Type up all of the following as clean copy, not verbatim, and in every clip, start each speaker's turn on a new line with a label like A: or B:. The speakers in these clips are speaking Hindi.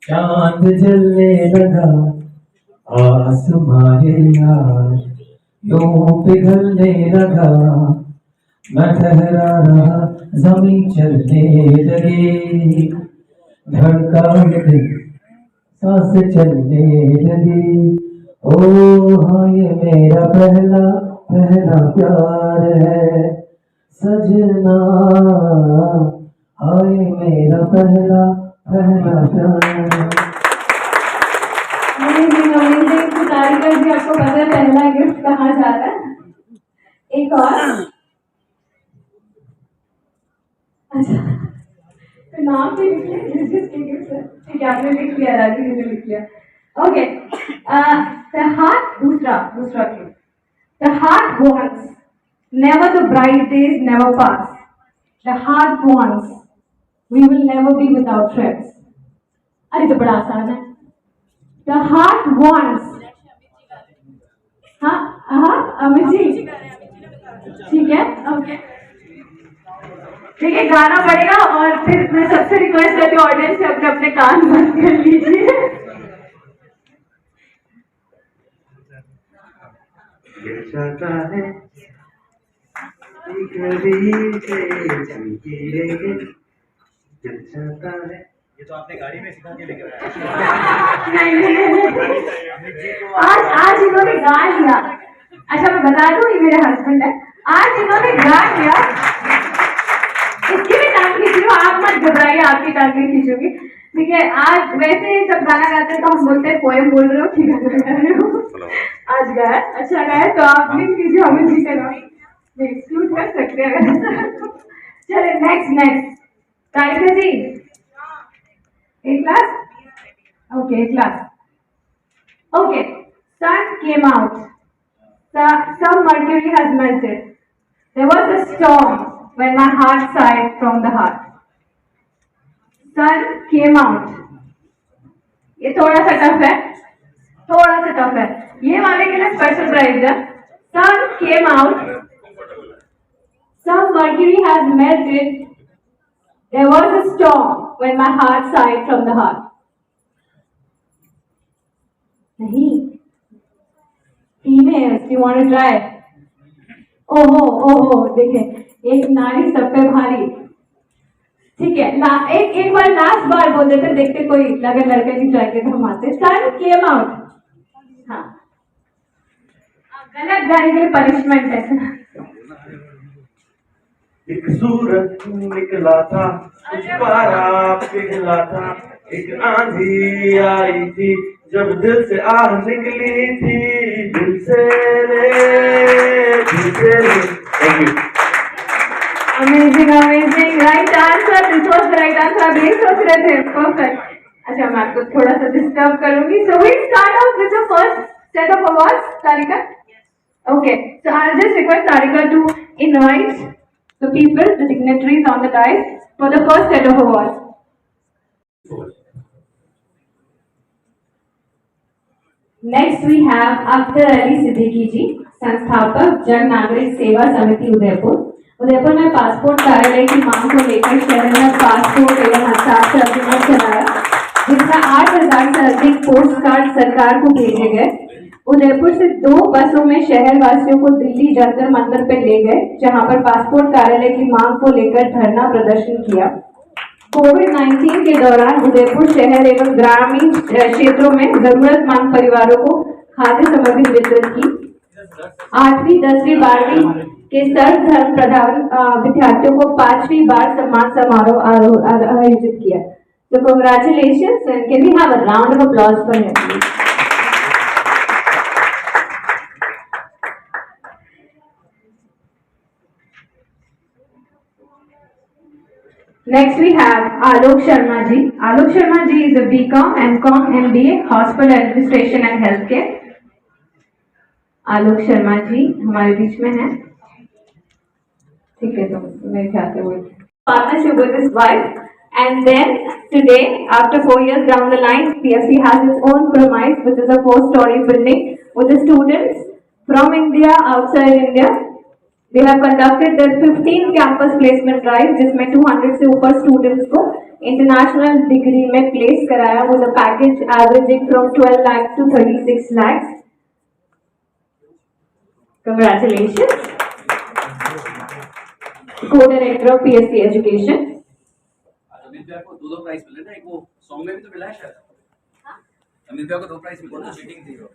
A: चांद जलने लगा आसमां यार, यूं पिघलने लगा, मैं ठहरा रहा जमीन चलने लगी, धड़कन सांस चलने लगी। ओ हाँ ये मेरा पहला पहला प्यार है सजना, हाय मेरा पहला पहला प्यार।
B: सारिका जी, आपको पता है पहला गिफ्ट कहाँ जाता है? एक और अच्छा, तो नाम भी लिख लिया, ठीक है, आपने लिख लिया, राजू जी ने लिख लिया। ओके, द हार्ट, दूसरा clue, the heart wants, never the bright days never pass, the heart wants, we will never be without friends. अरे तो बड़ा आसान है। द हार्ट वॉन्ट्स, हाँ अमित जी, ठीक है, ओके, ठीक है, गाना पड़ेगा और फिर मैं सबसे रिक्वेस्ट करती हूँ ऑडियंस से अपने अपने कान बंद कर लीजिए।
C: ये तो आपने गाड़ी में सिखा के लेकर आया।
B: आज इन्होंने गा लिया। अच्छा मैं बता दूं, ये मेरे हस्बैंड है, आज इन्होंने गा लिया। इसकी भी टांग खींची हो, आप मत घबराइए, आपकी टांग नहीं खींचूंगी, ठीक है। आज वैसे जब गाना गाते हैं तो हम बोलते हैं पोएम बोल रहे हो कि गाना गा रहे हो। आज गाया, अच्छा गाया, तो आप नहीं कीजिए, हमें भी करो, एक्सक्लूड कर सकते हैं। चले नेक्स्ट तारिका जी, एक class, okay class, okay. Sun came out. Some mercury has melted. There was a storm when my heart sighed from the heart. Sun came out. ये थोड़ा सा टफ है, ये वाले के लिए स्पेशल प्राइज है। Sun came out. Some mercury has melted. There was a storm when my heart sighed from the heart. नहीं, females, you want to try? ओहो, देखें, एक नारी सब पे भारी, ठीक है। एक बार लास्ट बार बोल देते, देखते कोई लगे लड़के की ट्राई के हम आते। सन केम आउट, हाँ, गलत गाने के लिए पनिशमेंट है।
A: एक सूरज निकला था, कुछ पारा पिघला था, एक आंधी आई थी, जब दिल से आह निकली थी, दिल से रे। Thank you.
B: Amazing, right answer, this was the right answer. आप यही सोच रहे थे, परफेक्ट। अच्छा मैं आपको थोड़ा सा डिस्टर्ब करूंगी, so we start off with the first set of awards. Tarika, okay, so I'll just request Tarika to invite the people, the dignitaries on the dais for the first set of awards. Next we have Akhtar Ali Siddiqui जी, संस्थापक जन नागरिक सेवा समिति उदयपुर। उदयपुर में पासपोर्ट कार्यालय की मांग को लेकर शहर में पासपोर्ट एवं हस्ताक्षर अभियान चलाया, जिसमें 8,000 से अधिक पोस्ट कार्ड सरकार को भेजे गए। उदयपुर से 2 बसों में शहर वासियों को दिल्ली जंतर मंतर पर ले गए, जहां पर पासपोर्ट कार्यालय की मांग को लेकर धरना प्रदर्शन किया। कोविड-19 के दौरान उदयपुर शहर एवं ग्रामीण क्षेत्रों में जरूरतमंद परिवारों को खाद्य सामग्री वितरित की। 8वीं 10वीं 12वीं के सर्व धर्म प्रधान विद्यार्थियों को 5वीं बार सम्मान समारोह आयोजित किया। तो congratulations, can we have a round of applause for him. Next we have Alok Sharma ji. Alok Sharma ji is a BCom, MCom, MBA, Hospital Administration and Healthcare. Alok Sharma ji हमारे बीच में है, ठीक है। तो मेरे ख्याल से वो partnership with his wife, and then today after 4 years down the line, PFC has its own premise, which is a 4-story building with the students from India, outside India. They have conducted their 15 campus placement drive, जिसमें 200 से ऊपर स्टूडेंट्स को इंटरनेशनल डिग्री में प्लेस कराया with a package averaging from 12 lakh to 36 lakhs. Congratulations. Co-director of PSC Education.
D: Amit भैया को दो प्राइज मिले ना, एक वो सॉन्ग में भी तो मिला है शायद। अमित भैया को 2 प्राइज मिले ना, चीटिंग थी वो।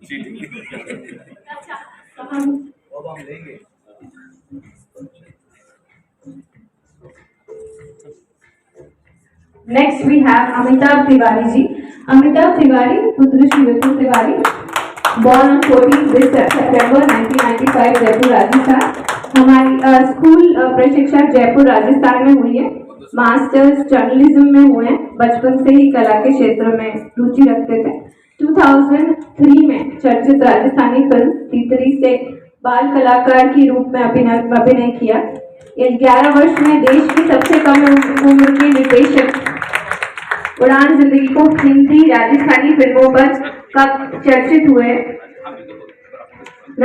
D: चीटिंग। वो हम लेंगे।
B: Next we have Amitabh Tiwari ji. Amitabh Tiwari, पुत्र श्री विपुल Tiwari, born on 14 September 1995, Jaipur Rajasthan. हमारी स्कूल प्रशिक्षा जयपुर राजस्थान में हुई है. मास्टर्स जर्नलिज्म में हुए हैं. बचपन से ही कला के क्षेत्र में रुचि रखते थे. 2003 में चर्चित राजस्थानी फिल्म तीतरी से बाल कलाकार के रूप में अभिनय किया. 11 वर्ष में देश की सबसे कम उम्र के निर्देशक उड़ान जिंदगी को हिंदी राजस्थानी फिल्मों पर कब चर्चित हुए.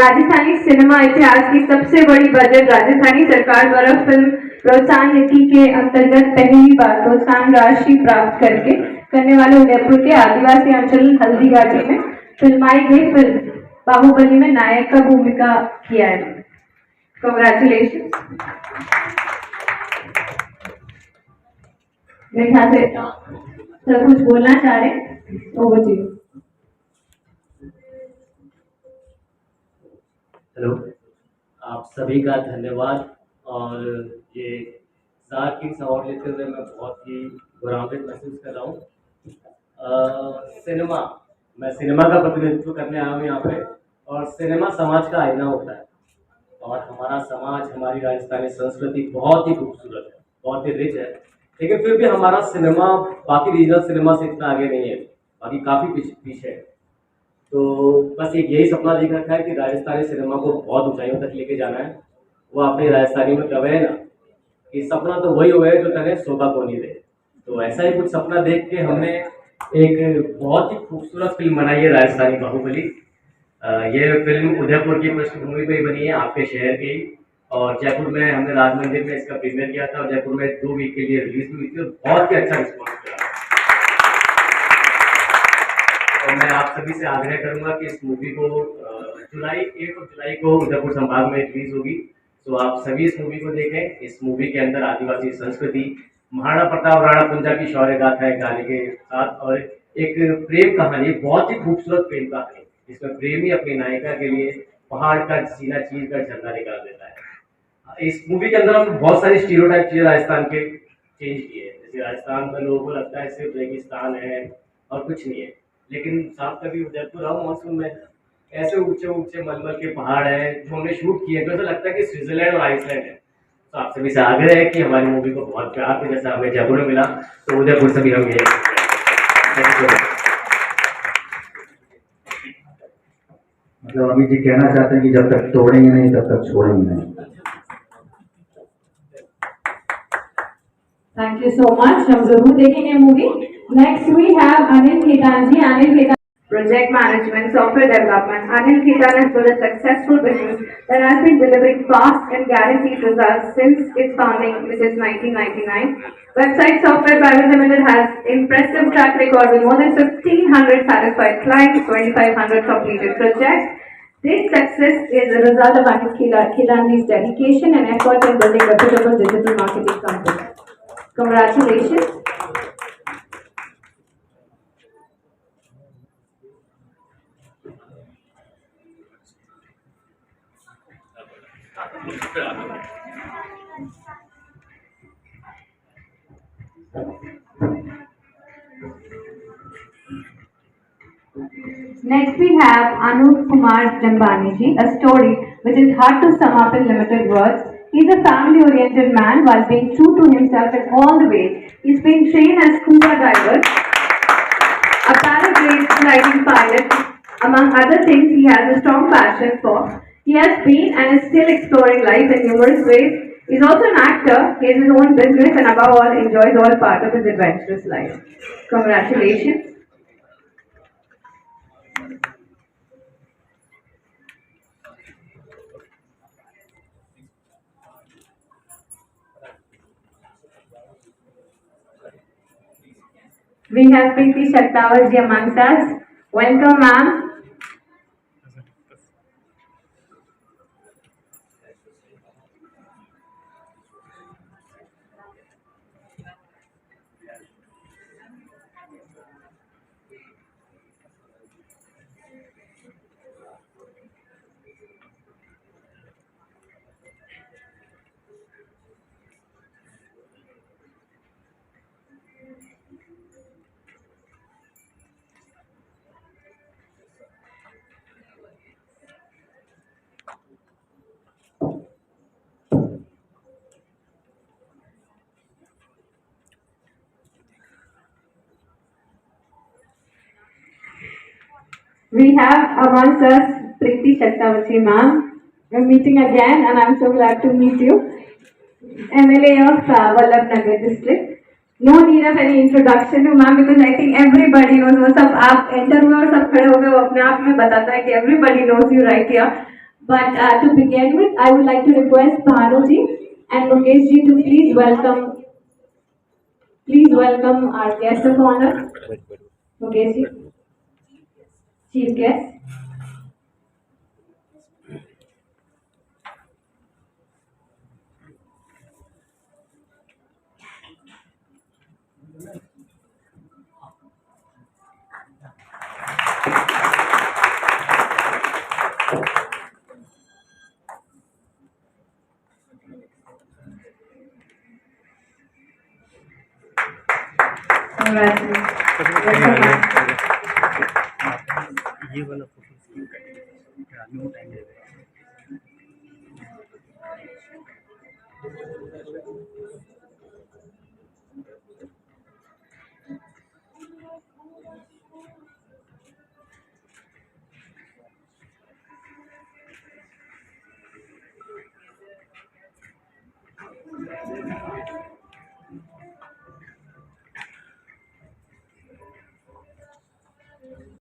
B: राजस्थानी सिनेमा इतिहास की सबसे बड़ी बजट राजस्थानी सरकार द्वारा फिल्म प्रोत्साहन नीति के अंतर्गत पहली बार प्रोत्साहन राशि प्राप्त करने वाले उदयपुर के आदिवासी अंचल हल्दीघाटी में फिल्माई गई फिल्म बाहुबली में नायक का भूमिका किया है. कंग्रेचुलेशन. मेरे ख्याल से सब कुछ बोलना चाह रहे हैं. Over to you.
E: हेलो, आप सभी का धन्यवाद. और ये सार्किंग्स अवार्ड लेते हुए मैं बहुत ही गौरवान्वित महसूस कर रहा हूँ. मैं सिनेमा का प्रतिनिधित्व करने आया हूँ यहाँ पे. और सिनेमा समाज का आईना होता है. और हमारा समाज, हमारी राजस्थानी संस्कृति बहुत ही खूबसूरत है, बहुत ही रिच है. लेकिन फिर भी हमारा सिनेमा बाकी रीजनल सिनेमा से इतना आगे नहीं है, बाकी काफ़ी पीछे है. तो बस एक यही सपना देख रखा है कि राजस्थानी सिनेमा को बहुत ऊंचाइयों तक लेके जाना है. वो अपने राजस्थानी में कहे ना कि सपना तो वही हुआ है जो तने शोभा को नहीं दे. तो ऐसा ही कुछ सपना देख के हमने एक बहुत ही खूबसूरत फिल्म बनाई है, राजस्थानी बाहुबली. ये फिल्म उदयपुर की पृष्ठभूमि पे ही बनी है, आपके शहर की. और जयपुर में हमने राज मंदिर में इसका प्रीमियर किया था और जयपुर में 2 वीक के लिए रिलीज हुई थी और बहुत ही अच्छा रिस्पॉन्स मिला. और मैं आप सभी से आग्रह करूंगा कि इस मूवी को 1 जुलाई को उदयपुर संभाग में रिलीज होगी. तो आप सभी इस मूवी को देखें. इस मूवी के अंदर आदिवासी संस्कृति, महाराणा प्रताप राणा कुंजा की शौर्य गाथाएं गाने के साथ और एक प्रेम कहानी, बहुत ही खूबसूरत प्रेम कहानी, जिसमें प्रेमी अपनी नायिका के लिए पहाड़ का सीना चीर कर झंडा निकाल देता है. इस मूवी के अंदर हम बहुत सारी स्टीरियोटाइप चीजें राजस्थान के चेंज किए. जैसे राजस्थान में लोगों को लगता है सिर्फ रेगिस्तान है और कुछ नहीं है. लेकिन साफ कभी उदयपुर आओ मौसम में, ऐसे ऊंचे ऊंचे मलमल के पहाड़ हैं जो हमने शूट किए, तो ऐसा लगता है कि स्विट्जरलैंड और आइसलैंड है. तो आप सभी से आग्रह है कि हमारी मूवी को बहुत प्यार से, जैसा हमें जयपुर में मिला, तो उदयपुर से भी हम ये.
F: मतलब अमित जी कहना चाहते हैं कि जब तक तोड़ेंगे नहीं तब तक छोड़ेंगे नहीं.
B: Thank you so much. हम जरूर देखेंगे movie. Next we have Anil Khetan ji. Anil Khetan, Project Management, Software Development. Anil Khitan has built a successful business that has been delivering fast and guaranteed results since its founding, which is 1999. Website Software Private Limited has impressive track record with more than 1,500 satisfied clients, 2,500 completed projects. This success is a result of Anil Khitanji's dedication and effort in building reputable digital marketing company. Congratulations. Next we have Anup Kumar Jambani ji, a story which is hard to sum up in limited words. He is a family-oriented man while being true to himself in all the ways. He's been trained as scuba diver, a paragliding pilot, among other things he has a strong passion for. He has been and is still exploring life in numerous ways. He is also an actor, he has his own business and above all enjoys all part of his adventurous life. Congratulations. We have Preeti Shaktawat amongst us. Welcome, ma'am. We have amongst us Preeti Chakravarti ma'am. We're meeting again and I'm so glad to meet you. MLA of Vallabhnagar district. No need of any introduction to ma'am because I think everybody knows वो सब आप enter हुए और सब खड़े हो गए वो अपने आप में बताता है कि everybody knows you right here. But to begin with, I would like to request Bhanu ji and Mukesh ji to please welcome our guest of honor, Mukesh ji, chief guest.
C: ये वाला फोटो आदमी को टाइम लगेगा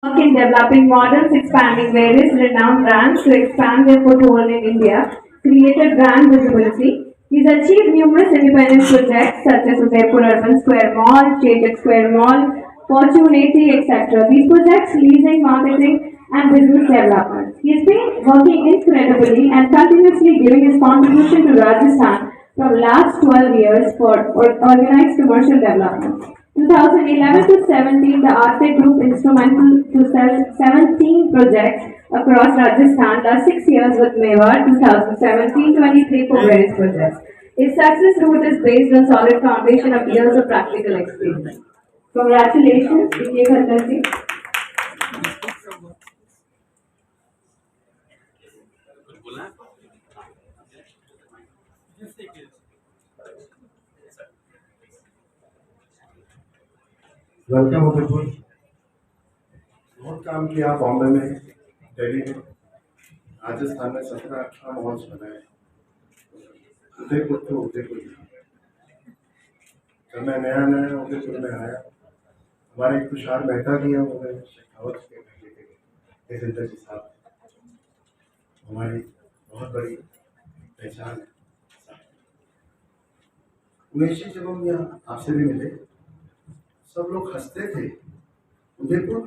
B: Work in developing models, expanding various renowned brands to expand their foothold in India, created brand visibility. He's achieved numerous independent projects such as Udaipur Urban Square Mall, Chetak Square Mall, Fortune 80, etc. These projects, leasing, marketing, and business development. He's been working incredibly and continuously giving his contribution to Rajasthan from last 12 years for organized commercial development. 2011 to 17, the Arte Group instrumental to sell 17 projects across Rajasthan, last 6 years with Mewar, 2017-23 for various projects. His success route is based on solid foundation of years of practical experience. Congratulations, Vijay Khattar ji.
G: Welcome Udaipur. बहुत काम किया बॉम्बे में, दिल्ली में, राजस्थान में 17-18 मॉल्स बनाए। उदयपुर तो उदयपुर जब मैं नया नया उदयपुर में आया, हमारे एक तुषार मेहता जी हैं, उन्होंने शेखावत के जिंदर जी साहब हमारी बहुत बड़ी पहचान है। उमेश जी, जब हम यहाँ आपसे भी मिले, सब लोग हंसते थे। उदयपुर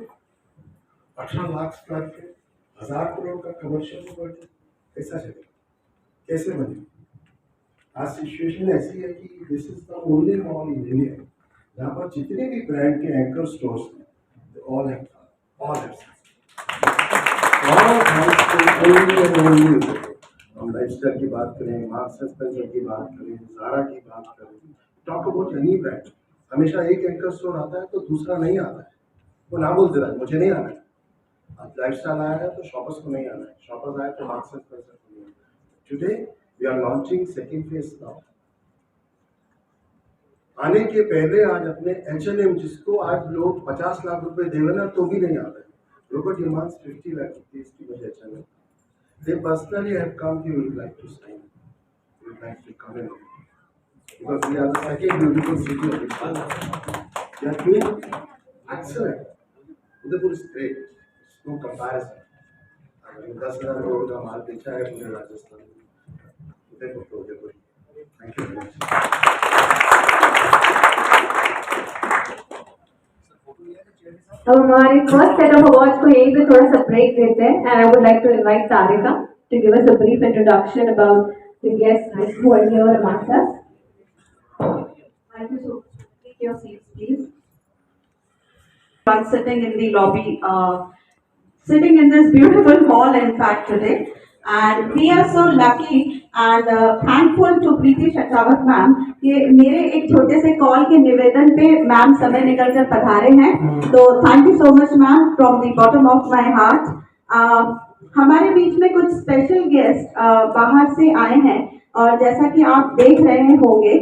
G: 18 लाख स्क्वायर फीट, 1000 करोड़ का कमर्शियल प्रॉपर्टी कैसा चलेगा, कैसे बने? आज सिचुएशन ऐसी है कि this is the only mall in India जहाँ पर जितने भी ब्रांड के एंकर स्टोर्स हैं, ऑल हैव हम लाइफस्टाइल की बात करें, मार्क्स एंड स्पेंसर की बात करें, ज़ारा की बात करें, टॉक अबाउट एनी ब्रांड, हमेशा एक एंकर स्टोर आता है तो दूसरा नहीं आता है। वो ना बोल दे रहा है मुझे नहीं आना है। अब लाइफस्टाइल आया है तो शॉपर्स को नहीं आना है, शॉपर्स आए तो मार्क्स एंड स्पेंसर को नहीं आना है। Today we are launching second phase now. आने के पहले आज अपने H&M, जिसको आज लोग 50 लाख रुपए देवे ना तो भी नहीं आता है, Robert demands 50 lakh rupees to buy H&M. They personally have come here, would like to sign, would like to come in, because we are the second beautiful city of India. They are doing excellent. Udaipur is great, it's no comparison. अगर 10,000 करोड़ का माल बेचा है पूरे राजस्थान में, उदयपुर तो Udaipur. Thank you very much.
B: अब हमारे फर्स्ट सेट ऑफ अवार्ड्स को यहीं पे थोड़ा सा ब्रेक देते हैं and I would like to invite Sarika to give us a brief introduction about the guests who are here amongst us. Thank you so much. Take your seats, please.
H: One sitting in the lobby, sitting in this beautiful hall, in fact, today. And we are so lucky and thankful to Preeti Shekhawat ma'am कि मेरे एक छोटे से कॉल के निवेदन पे मैम समय निकल कर पधारे हैं. तो thank you so much ma'am from the bottom of my heart. हमारे बीच में कुछ स्पेशल गेस्ट बाहर से आए हैं और जैसा कि आप देख रहे होंगे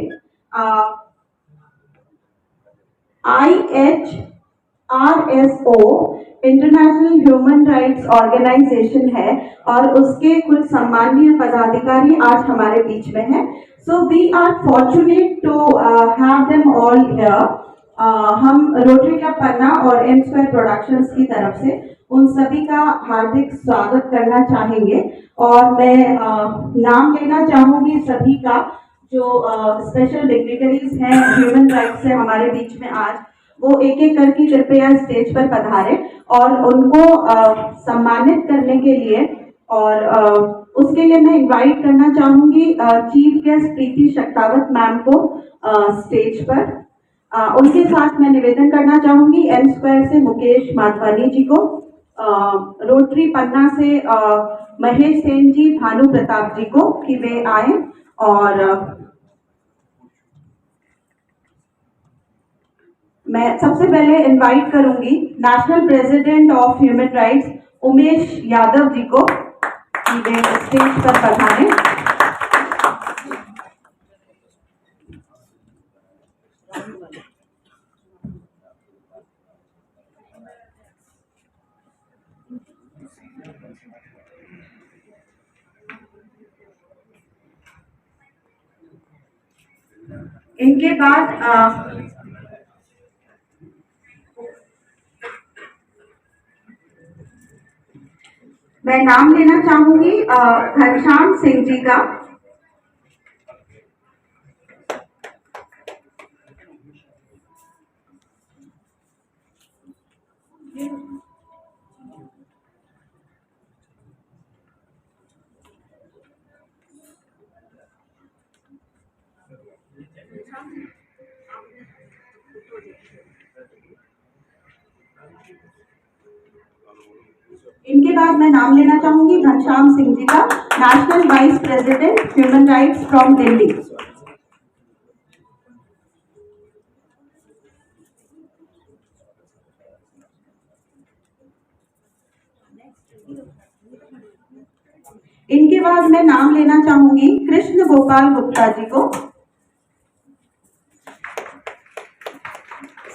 H: IHRSO international human rights organisation है और उसके कुछ सम्मानीय पदाधिकारी आज हमारे बीच में हैं. So we are fortunate to have them all here. हम रोटरी क्लब पन्ना और एम स्क्वायर प्रोडक्शंस की तरफ से उन सभी का हार्दिक स्वागत करना चाहेंगे और मैं नाम लेना चाहूंगी सभी का जो स्पेशल डिग्निटरीज हैं ह्यूमन राइट्स से हमारे बीच में आज, वो एक एक करके कृपया स्टेज पर पधारे और उनको सम्मानित करने के लिए और उसके लिए मैं इनवाइट करना चाहूंगी चीफ गेस्ट प्रीति शेखावत मैम को स्टेज पर. उनके साथ मैं निवेदन करना चाहूंगी एम स्क्वायर से मुकेश माधवानी जी को, रोटरी पन्ना से महेश सेन जी, भानु प्रताप जी को कि वे आए. और मैं सबसे पहले इनवाइट करूंगी national president of human rights Umesh Yadav ji को कि वे स्टेज पर पधारें. इनके बाद मैं नाम लेना चाहूंगी घनश्याम सिंह जी का. इनके बाद मैं नाम लेना चाहूंगी घनश्याम सिंह जी का, national vice president human rights from Delhi. इनके बाद मैं नाम लेना चाहूंगी कृष्ण गोपाल गुप्ता जी को,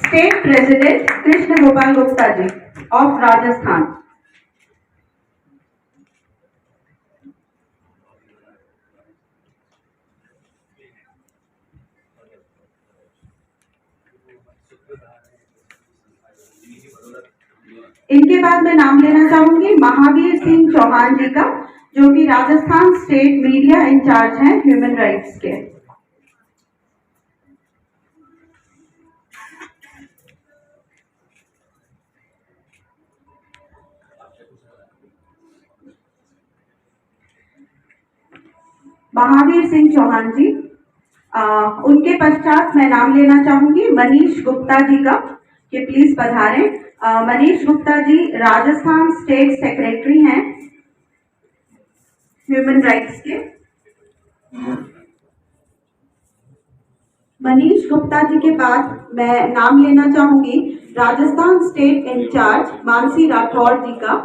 H: state president Krishna Gopal Gupta ji of Rajasthan. इनके बाद मैं नाम लेना चाहूंगी महावीर सिंह चौहान जी का, जो कि राजस्थान स्टेट मीडिया इंचार्ज हैं ह्यूमन राइट्स के. महावीर सिंह चौहान जी. उनके पश्चात मैं नाम लेना चाहूंगी मनीष गुप्ता जी का कि प्लीज पधारें. मनीष गुप्ता जी राजस्थान स्टेट सेक्रेटरी हैं ह्यूमन राइट्स के. मनीष गुप्ता जी के बाद मैं नाम लेना चाहूंगी राजस्थान स्टेट इंचार्ज मानसी राठौड़ जी का.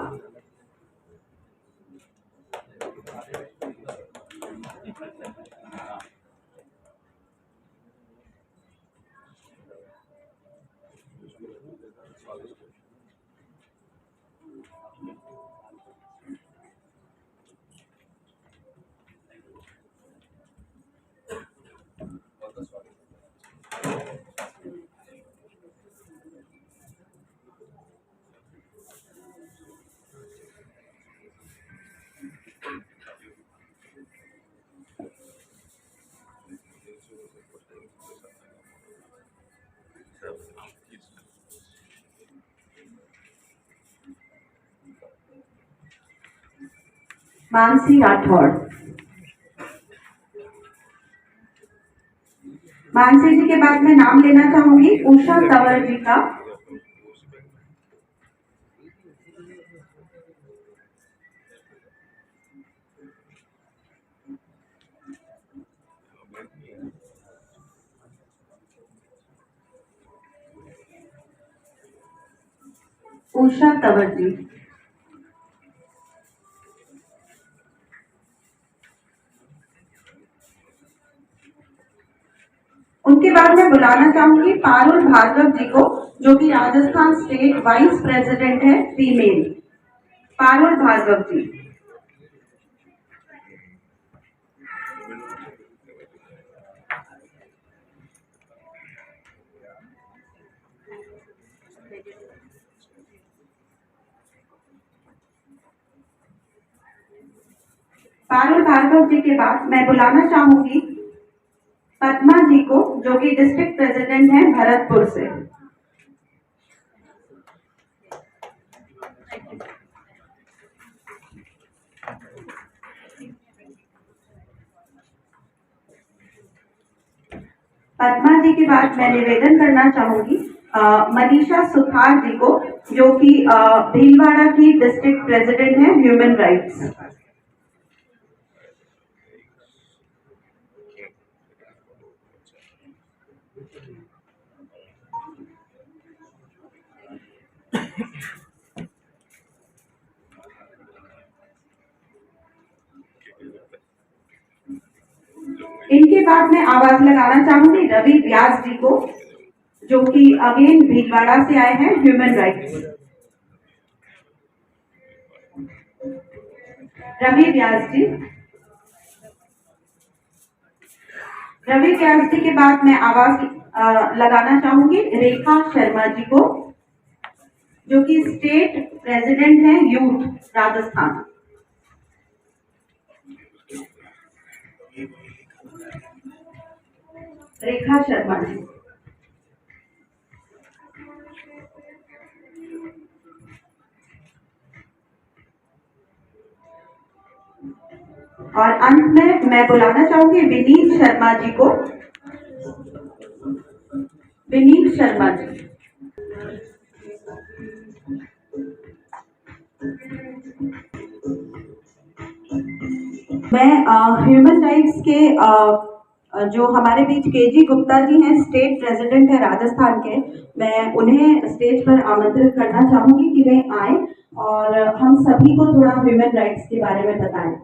H: मानसी राठौड़। मानसी जी के बाद मैं नाम लेना चाहूंगी उषा तंवर जी का। उषा तंवर जी। उनके बाद मैं बुलाना चाहूंगी पारुल भार्गव जी को, जो कि राजस्थान स्टेट वाइस प्रेसिडेंट है फीमेल। पारुल भार्गव जी। पारुल भार्गव जी के बाद मैं बुलाना चाहूंगी पद्मा जी को, जो कि डिस्ट्रिक्ट प्रेसिडेंट है भरतपुर से। पद्मा जी के बाद मैं निवेदन करना चाहूंगी मनीषा सुथार जी को, जो कि भीलवाड़ा की डिस्ट्रिक्ट प्रेसिडेंट है ह्यूमन राइट्स। इनके बाद मैं आवाज लगाना चाहूंगी रवि व्यास जी को, जो कि अगेन भीलवाड़ा से आए हैं ह्यूमन राइट्स। रवि व्यास जी। रवि व्यास जी के बाद मैं आवाज लगाना चाहूंगी रेखा शर्मा जी को, जो कि स्टेट प्रेसिडेंट है यूथ राजस्थान। रेखा शर्मा जी। और अंत में मैं बुलाना चाहूंगी विनीत शर्मा जी को। विनीत शर्मा जी। मैं ह्यूमन राइट्स के जो हमारे बीच केजी गुप्ता जी हैं, स्टेट प्रेसिडेंट है राजस्थान के, मैं उन्हें स्टेज पर आमंत्रित करना चाहूंगी कि वे आए और हम सभी को थोड़ा ह्यूमन राइट्स के बारे में बताएं।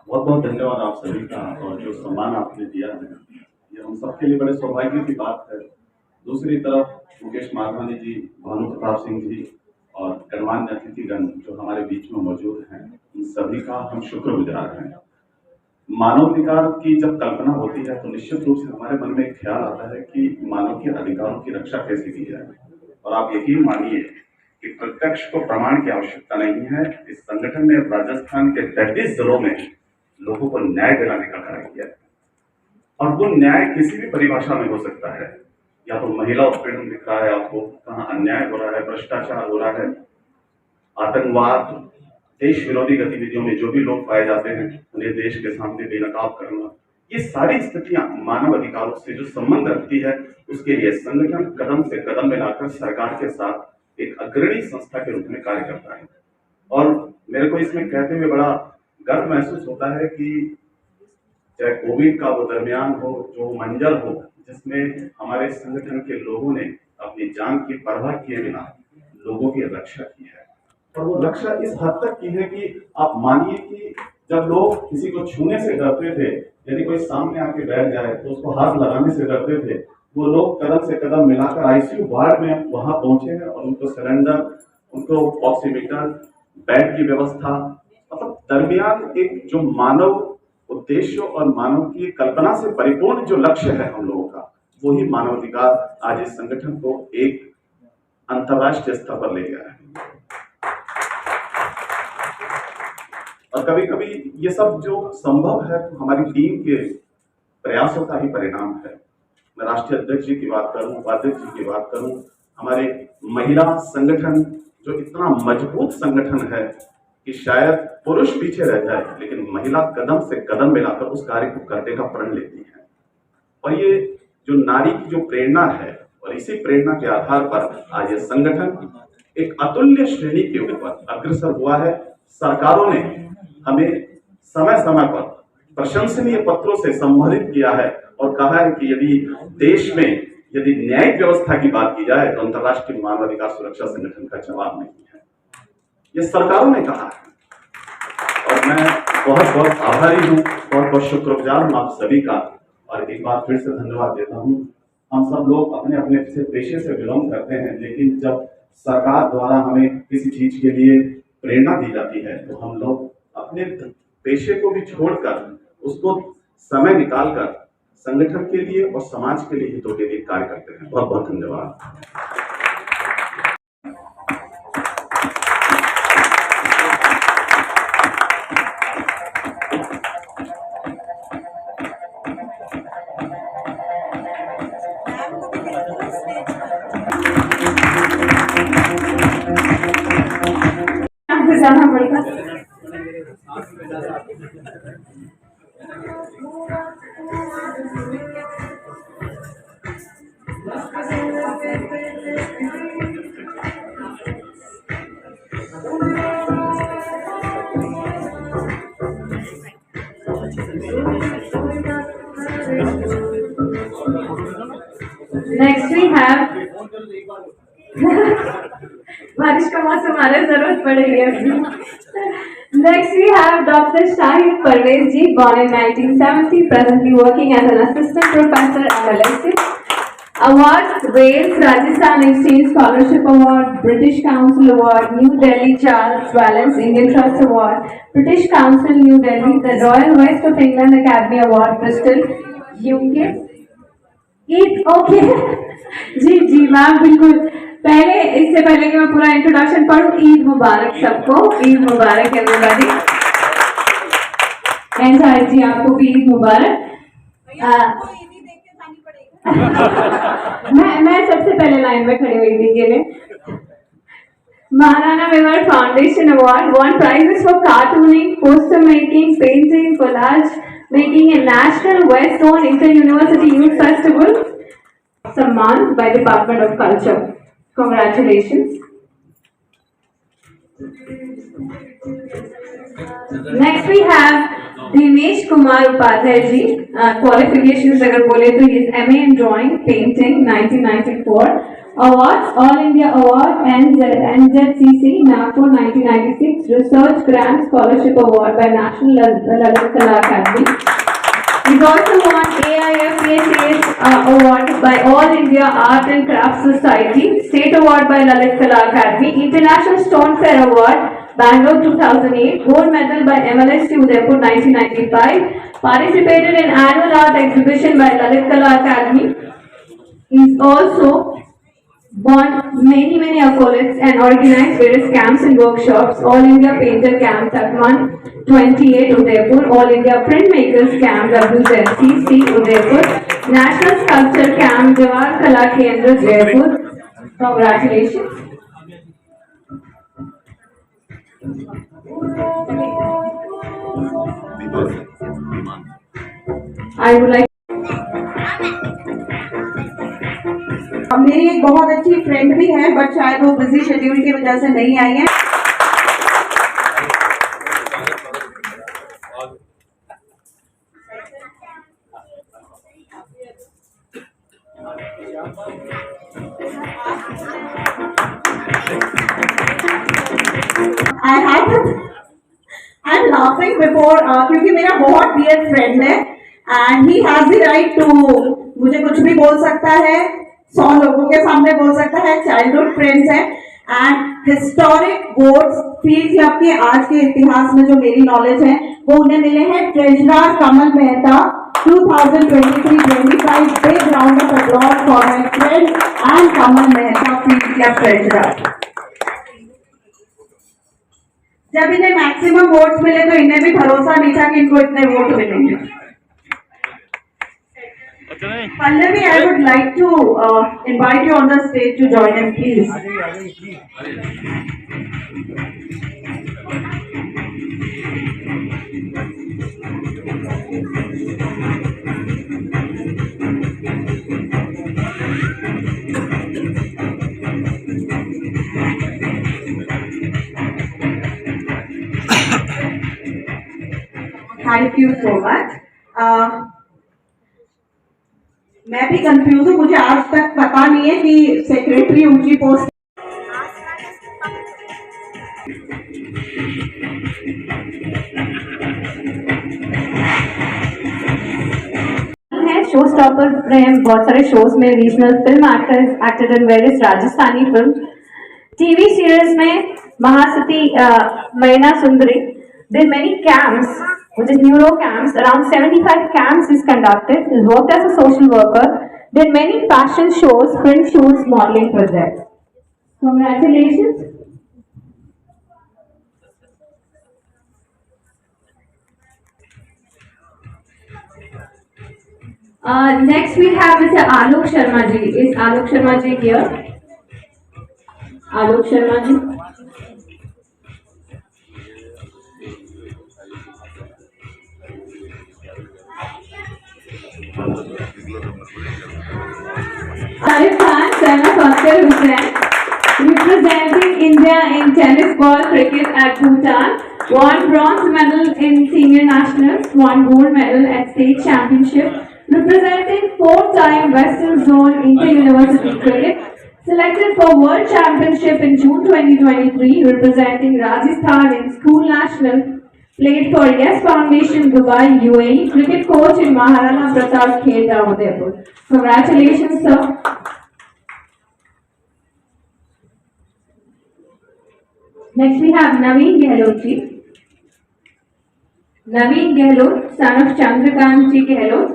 I: बहुत बहुत धन्यवाद आप सभी का, और जो सम्मान आपने दिया है ये हम सबके लिए बड़े सौभाग्य की बात है। दूसरी तरफ मुकेश माधवानी जी, भानु प्रताप सिंह जी और गणमान्य अतिथिगण जो हमारे बीच में मौजूद हैं, इन सभी का हम शुक्रगुजार हैं। मानवाधिकार की जब कल्पना होती है तो निश्चित रूप से हमारे मन में एक ख्याल आता है कि मानव के अधिकारों की रक्षा कैसे की जाए। और आप यकीन मानिए कि प्रत्यक्ष को प्रमाण की आवश्यकता नहीं है। इस संगठन ने राजस्थान के 33 जिलों में लोगों को न्याय दिलाने का कार्य किया है, और वो न्याय किसी भी परिभाषा में हो सकता है। या तो महिला उत्पीड़न दिख रहा है आपको, कहाँ अन्याय हो रहा है, भ्रष्टाचार हो रहा है, आतंकवाद, देश विरोधी गतिविधियों में जो भी लोग पाए जाते हैं उन्हें देश के सामने बेनकाब करना, ये सारी स्थितियां मानव अधिकारों से जो संबंध रखती है, उसके लिए संगठन कदम से कदम मिलाकर सरकार के साथ एक अग्रणी संस्था के रूप में कार्य करता है। और मेरे को इसमें कहते हुए बड़ा गर्व महसूस होता है कि चाहे कोविड का वो दरमियान हो, जो मंजर हो, जिसमें हमारे संगठन के लोगों ने अपनी जान की परवाह किए बिना लोगों की रक्षा की है। और वो रक्षा इस हद तक की है कि आप मानिए कि जब लोग किसी को छूने से डरते थे, यदि कोई सामने आके बैठ जाए तो उसको हाथ लगाने से डरते थे, वो लोग कदम से कदम मिलाकर आईसीयू वार्ड में वहां पहुंचे हैं और उनको सिलेंडर, उनको ऑक्सीमीटर, बेड की व्यवस्था, मतलब दरमियान एक जो मानव उद्देश्य और मानव की कल्पना से परिपूर्ण जो लक्ष्य है हम लोगों का, वही मानवाधिकार आज इस संगठन को एक अंतर्राष्ट्रीय स्तर पर ले गया है। और कभी कभी ये सब जो संभव है तो हमारी टीम के प्रयासों का ही परिणाम है। मैं राष्ट्रीय अध्यक्ष जी की बात करूं, उपाध्यक्ष जी की बात करूं, हमारे महिला संगठन जो इतना मजबूत संगठन है कि शायद पुरुष पीछे रह जाए, लेकिन महिला कदम से कदम मिलाकर उस कार्य को करने का प्रण लेती है। और ये जो नारी की जो प्रेरणा है, और इसी प्रेरणा के आधार पर आज ये संगठन एक अतुल्य श्रेणी के ऊपर अग्रसर हुआ है। सरकारों ने हमें समय समय पर प्रशंसनीय पत्रों से संबोधित किया है और कहा है कि यदि देश में यदि न्यायिक व्यवस्था की बात की जाए तो अंतर्राष्ट्रीय मानवाधिकार सुरक्षा संगठन का जवाब नहीं है। ये सरकारों ने कहा है और मैं बहुत बहुत आभारी हूँ, बहुत बहुत शुक्रगुजार हूँ आप सभी का। और एक बार फिर से धन्यवाद देता हूँ। हम सब लोग अपने अपने पेशे से बिलोंग करते हैं, लेकिन जब सरकार द्वारा हमें किसी चीज के लिए प्रेरणा दी जाती है तो हम लोग अपने पेशे को भी छोड़कर उसको समय निकालकर संगठन के लिए और समाज के लिए हितों के लिए कार्य करते हैं। बहुत बहुत धन्यवाद।
B: जाना पड़ेगा। Next we have बारिश का मौसम आ रहा है, जरूरत पड़ रही है। Next we have Dr. Shahid Parvez ji, born in 1970, presently working as an assistant professor at LSE. Awards: Wales Rajasthan Exchange Scholarship Award, British Council Award, New Delhi Charles Valence Indian Trust Award, British Council New Delhi, the Royal West of England Academy Award, Bristol, UK. Okay जी जी मैम, बिल्कुल। पहले इससे पहले कि मैं पूरा इंट्रोडक्शन पढ़ूं, ईद मुबारक सबको, ईद मुबारक एवरीबॉडी। एंड जी आपको भी ईद मुबारक। मैं सबसे पहले लाइन में खड़ी हुई थी के लिए। महाराणा विवर foundation award won prizes for cartooning, poster making, painting, collage making in National West Zone Inter-University Youth Festival, सम्मान by Department of Culture. Congratulations. Next we have Dinesh Kumar Upadhyay ji. Qualifications अगर बोले तो he is MA in Drawing, Painting, 1994. Awards: All India Award, NZCC, Nagpur, 1996. Research Grant Scholarship Award by National Lalit Kala Academy. He's also won AIFACS Award by All India Art and Crafts Society, State Award by Lalit Kala Academy, International Stone Fair Award, Bangalore 2008, Gold Medal by MLST Udaipur 1995, participated in Annual Art Exhibition by Lalit Kala Academy. He's also won many accolades and organized various camps and workshops. All India Painter Camp Takman 28 Udaipur, All India Printmakers Camp WZCC Udaipur, National Sculpture Camp Jawahar Kala Kendra Jaipur. Congratulations. I would like
H: मेरी एक बहुत अच्छी फ्रेंड भी है, बट शायद वो बिजी शेड्यूल की वजह से नहीं आई है। I'm laughing before क्योंकि मेरा बहुत डियर फ्रेंड है and he has the right to मुझे कुछ भी बोल सकता है, 100 लोगों के सामने बोल सकता है, चाइल्डहुड फ्रेंड्स है and historic votes field club के आज के इतिहास में जो मेरी नॉलेज है वो उन्हें मिले हैं treasurer Kamal Mehta 2023-25 big round of applause for my friend and Kamal Mehta field club treasurer. जब इन्हें मैक्सिमम वोट्स मिले तो इन्हें भी भरोसा नहीं था कि इनको इतने वोट मिलेंगे। Pallavi, I would like to invite you on the stage to join in, please. Thank you so much. मैं भी कंफ्यूज हूँ, मुझे आज तक पता नहीं है कि सेक्रेटरी ऊंची पोस्ट
B: है। शो स्टॉपर रहे हैं बहुत सारे शोज में, regional film actors acted in various Rajasthani film, TV serials में महासती मरीना सुंदरी. There are many camps, which is neuro camps. Around 75 camps is conducted. He's worked as a social worker. There are many fashion shows, print shoots, modeling projects. Congratulations. Next we have Mr. Alok Sharma ji. Is Alok Sharma ji here? Alok Sharma ji. Sarif Khan, son of Oscar Hussain, representing India in tennis ball cricket at Bhutan, won bronze medal in senior nationals, won gold medal at state championship, representing 4-time Western Zone Inter-University Cricket, selected for World Championship in June 2023, representing Rajasthan in School National, played for Yes Foundation Dubai, UAE, cricket coach in Maharana Pratap Khel, Udaipur. Congratulations, sir. Next we have Naveen Gehlot ji. Naveen Gehlot, son of Chandrakant ji Gehlot.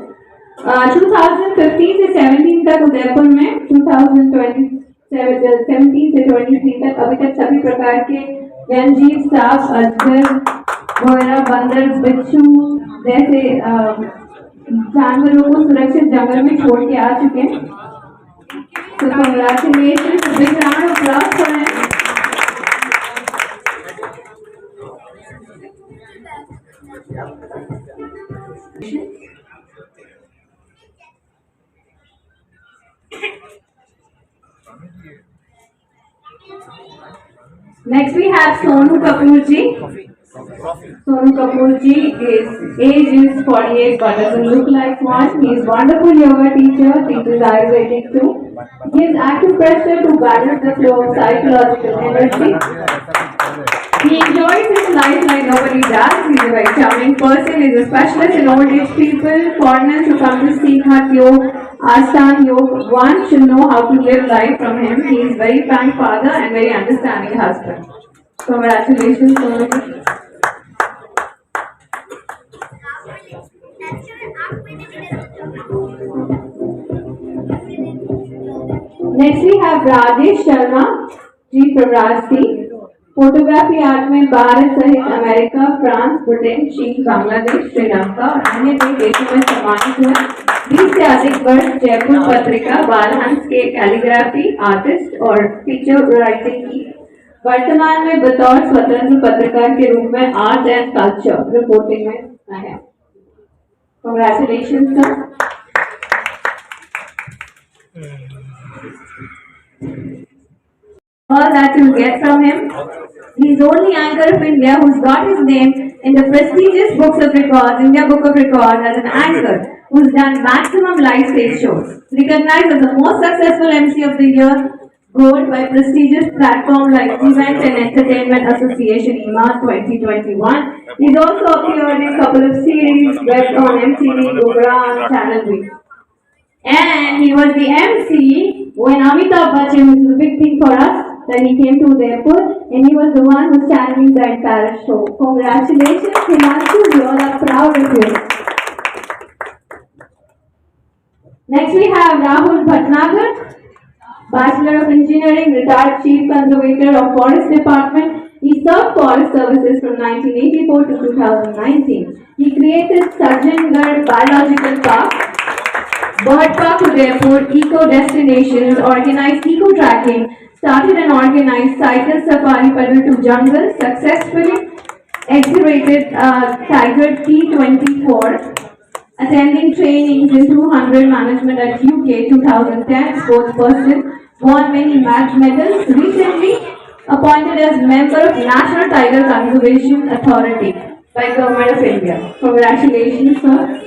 B: 2015 से 17 तक उदयपुर में, 2017 से 23 तक अभी तक सभी प्रकार के व्यंजीव, सांप, अजगर, घोड़ा, बंदर, बिच्छू जैसे जानवरों को सुरक्षित जंगल में छोड़ के आ चुके हैं. तो congratulations, big round of applause for him. Next we have Sonu Kapoor ji. Sonu Kapoor ji, his age is 48 but doesn't look like one. He is wonderful yoga teacher, teaches Ayurvedic too. Gives acupressure to balance the flow of psychological energy. He enjoys his life like nobody does. He is a very charming person. He is a specialist in old age people. Foreigners who come to seek Hatha Yoga, Ashtanga Yoga, one should know how to live life from him. He is very kind father and very understanding husband. Congratulations, Sonu. Next we have Rajesh Sharma ji from Rajasthan. Photography art में भारत सहित अमेरिका, फ्रांस, ब्रिटेन, चीन, बांग्लादेश, श्रीलंका और अन्य कई देशों में सम्मानित हुए. 20 से अधिक वर्ष जयपुर पत्रिका बालहंस के कैलीग्राफी आर्टिस्ट और फीचर राइटिंग की. वर्तमान में बतौर स्वतंत्र पत्रकार के रूप में आर्ट एंड कल्चर रिपोर्टिंग में है. Congratulations, sir. All that you get from him. He is the only anchor of India who's got his name in the prestigious books of records, India Book of Records, as an anchor who's done maximum live stage shows. Recognized as the most successful MC of the year, Gold by prestigious platform like Event and Entertainment Association EMA 2021. He's also appeared in a couple of series, web on MTV, Gubra, and Channel V. And he was the MC when Amitabh Bachchan, which was a big thing for us, that he came to Udaipur, and he was the one who was channeling the entire show. Congratulations, Himanshu, we all are proud of you. Next we have Rahul Bhatnagar, Bachelor of Engineering, retired Chief Conservator of Forest Department. He served Forest Services from 1984 to 2019. He created Sajjangarh Biological Park, Bird Park Udaipur Eco Destinations organized eco tracking, started an organized cycle safari pedal to jungle, successfully exhibited Tiger T24, attending trainings in 200 management at UK 2010 sportsperson, won many match medals, recently appointed as member of National Tiger Conservation Authority by Government of India. Congratulations, sir.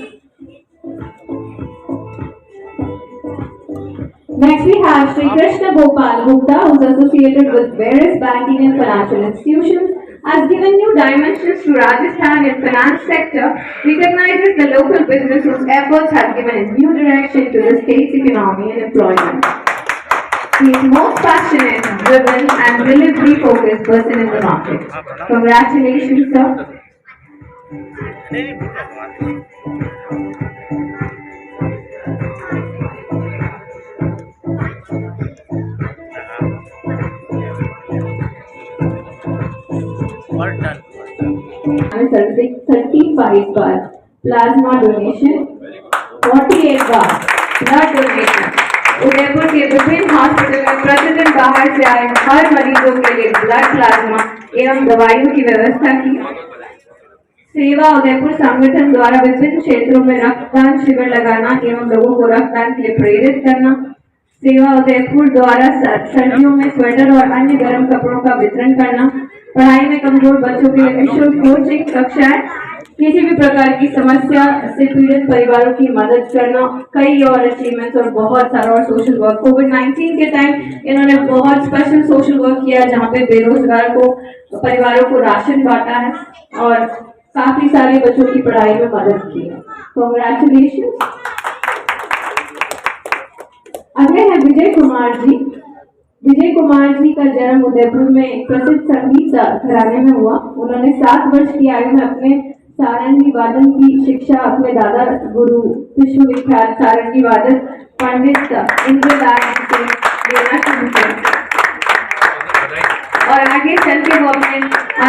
B: Next we have Sri Krishna Gopal Gupta, who is associated with various banking and financial institutions, has given new dimensions to Rajasthan in finance sector, recognizes the local business whose efforts have given a new direction to the state's economy and employment. He is most passionate, driven and delivery focused person in the market. Congratulations, sir.
C: Well done.
B: 35 bar plasma donation, 48 bar blood donation. Udaipur के विभिन्न हॉस्पिटल में प्रतिदिन बाहर से आए हर मरीजों के लिए ब्लड प्लाज्मा एवं दवाइयों की व्यवस्था की। सेवा उदयपुर संगठन द्वारा विभिन्न क्षेत्रों में रक्तदान शिविर लगाना एवं लोगों को रक्तदान के लिए प्रेरित करना। सेवा उदयपुर द्वारा सर्दियों में स्वेटर और अन्य गर्म कपड़ों का वितरण करना। पढ़ाई में कमजोर बच्चों के लिए निःशुल्क कोचिंग कक्षाएं, किसी भी प्रकार की समस्या से पीड़ित परिवारों की मदद करना, कई और अचीवमेंट्स और बहुत सारा और सोशल वर्क। कोविड-19 के टाइम इन्होंने बहुत स्पेशल सोशल वर्क किया, जहाँ पे बेरोजगार को परिवारों को राशन बांटा है और काफी सारे बच्चों की पढ़ाई में मदद की है। कांग्रेचुलेशन। अगले हैं विजय कुमार जी। विजय कुमार जी का जन्म उदयपुर में एक प्रसिद्ध संगीत घराने में हुआ। उन्होंने 7 वर्ष की आयु में अपने सारंगी वादन की शिक्षा अपने दादा गुरु विश्वविख्यात सारंगी वादक पंडित इंद्रदास से लेना शुरू किया और आगे चल के वो अपने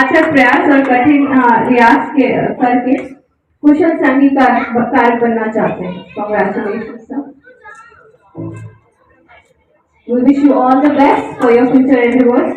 B: अथक प्रयास और कठिन रियाज करके कुशल संगीतकार बनना चाहते हैं। Congratulation sir. We wish you all the best for your future endeavors.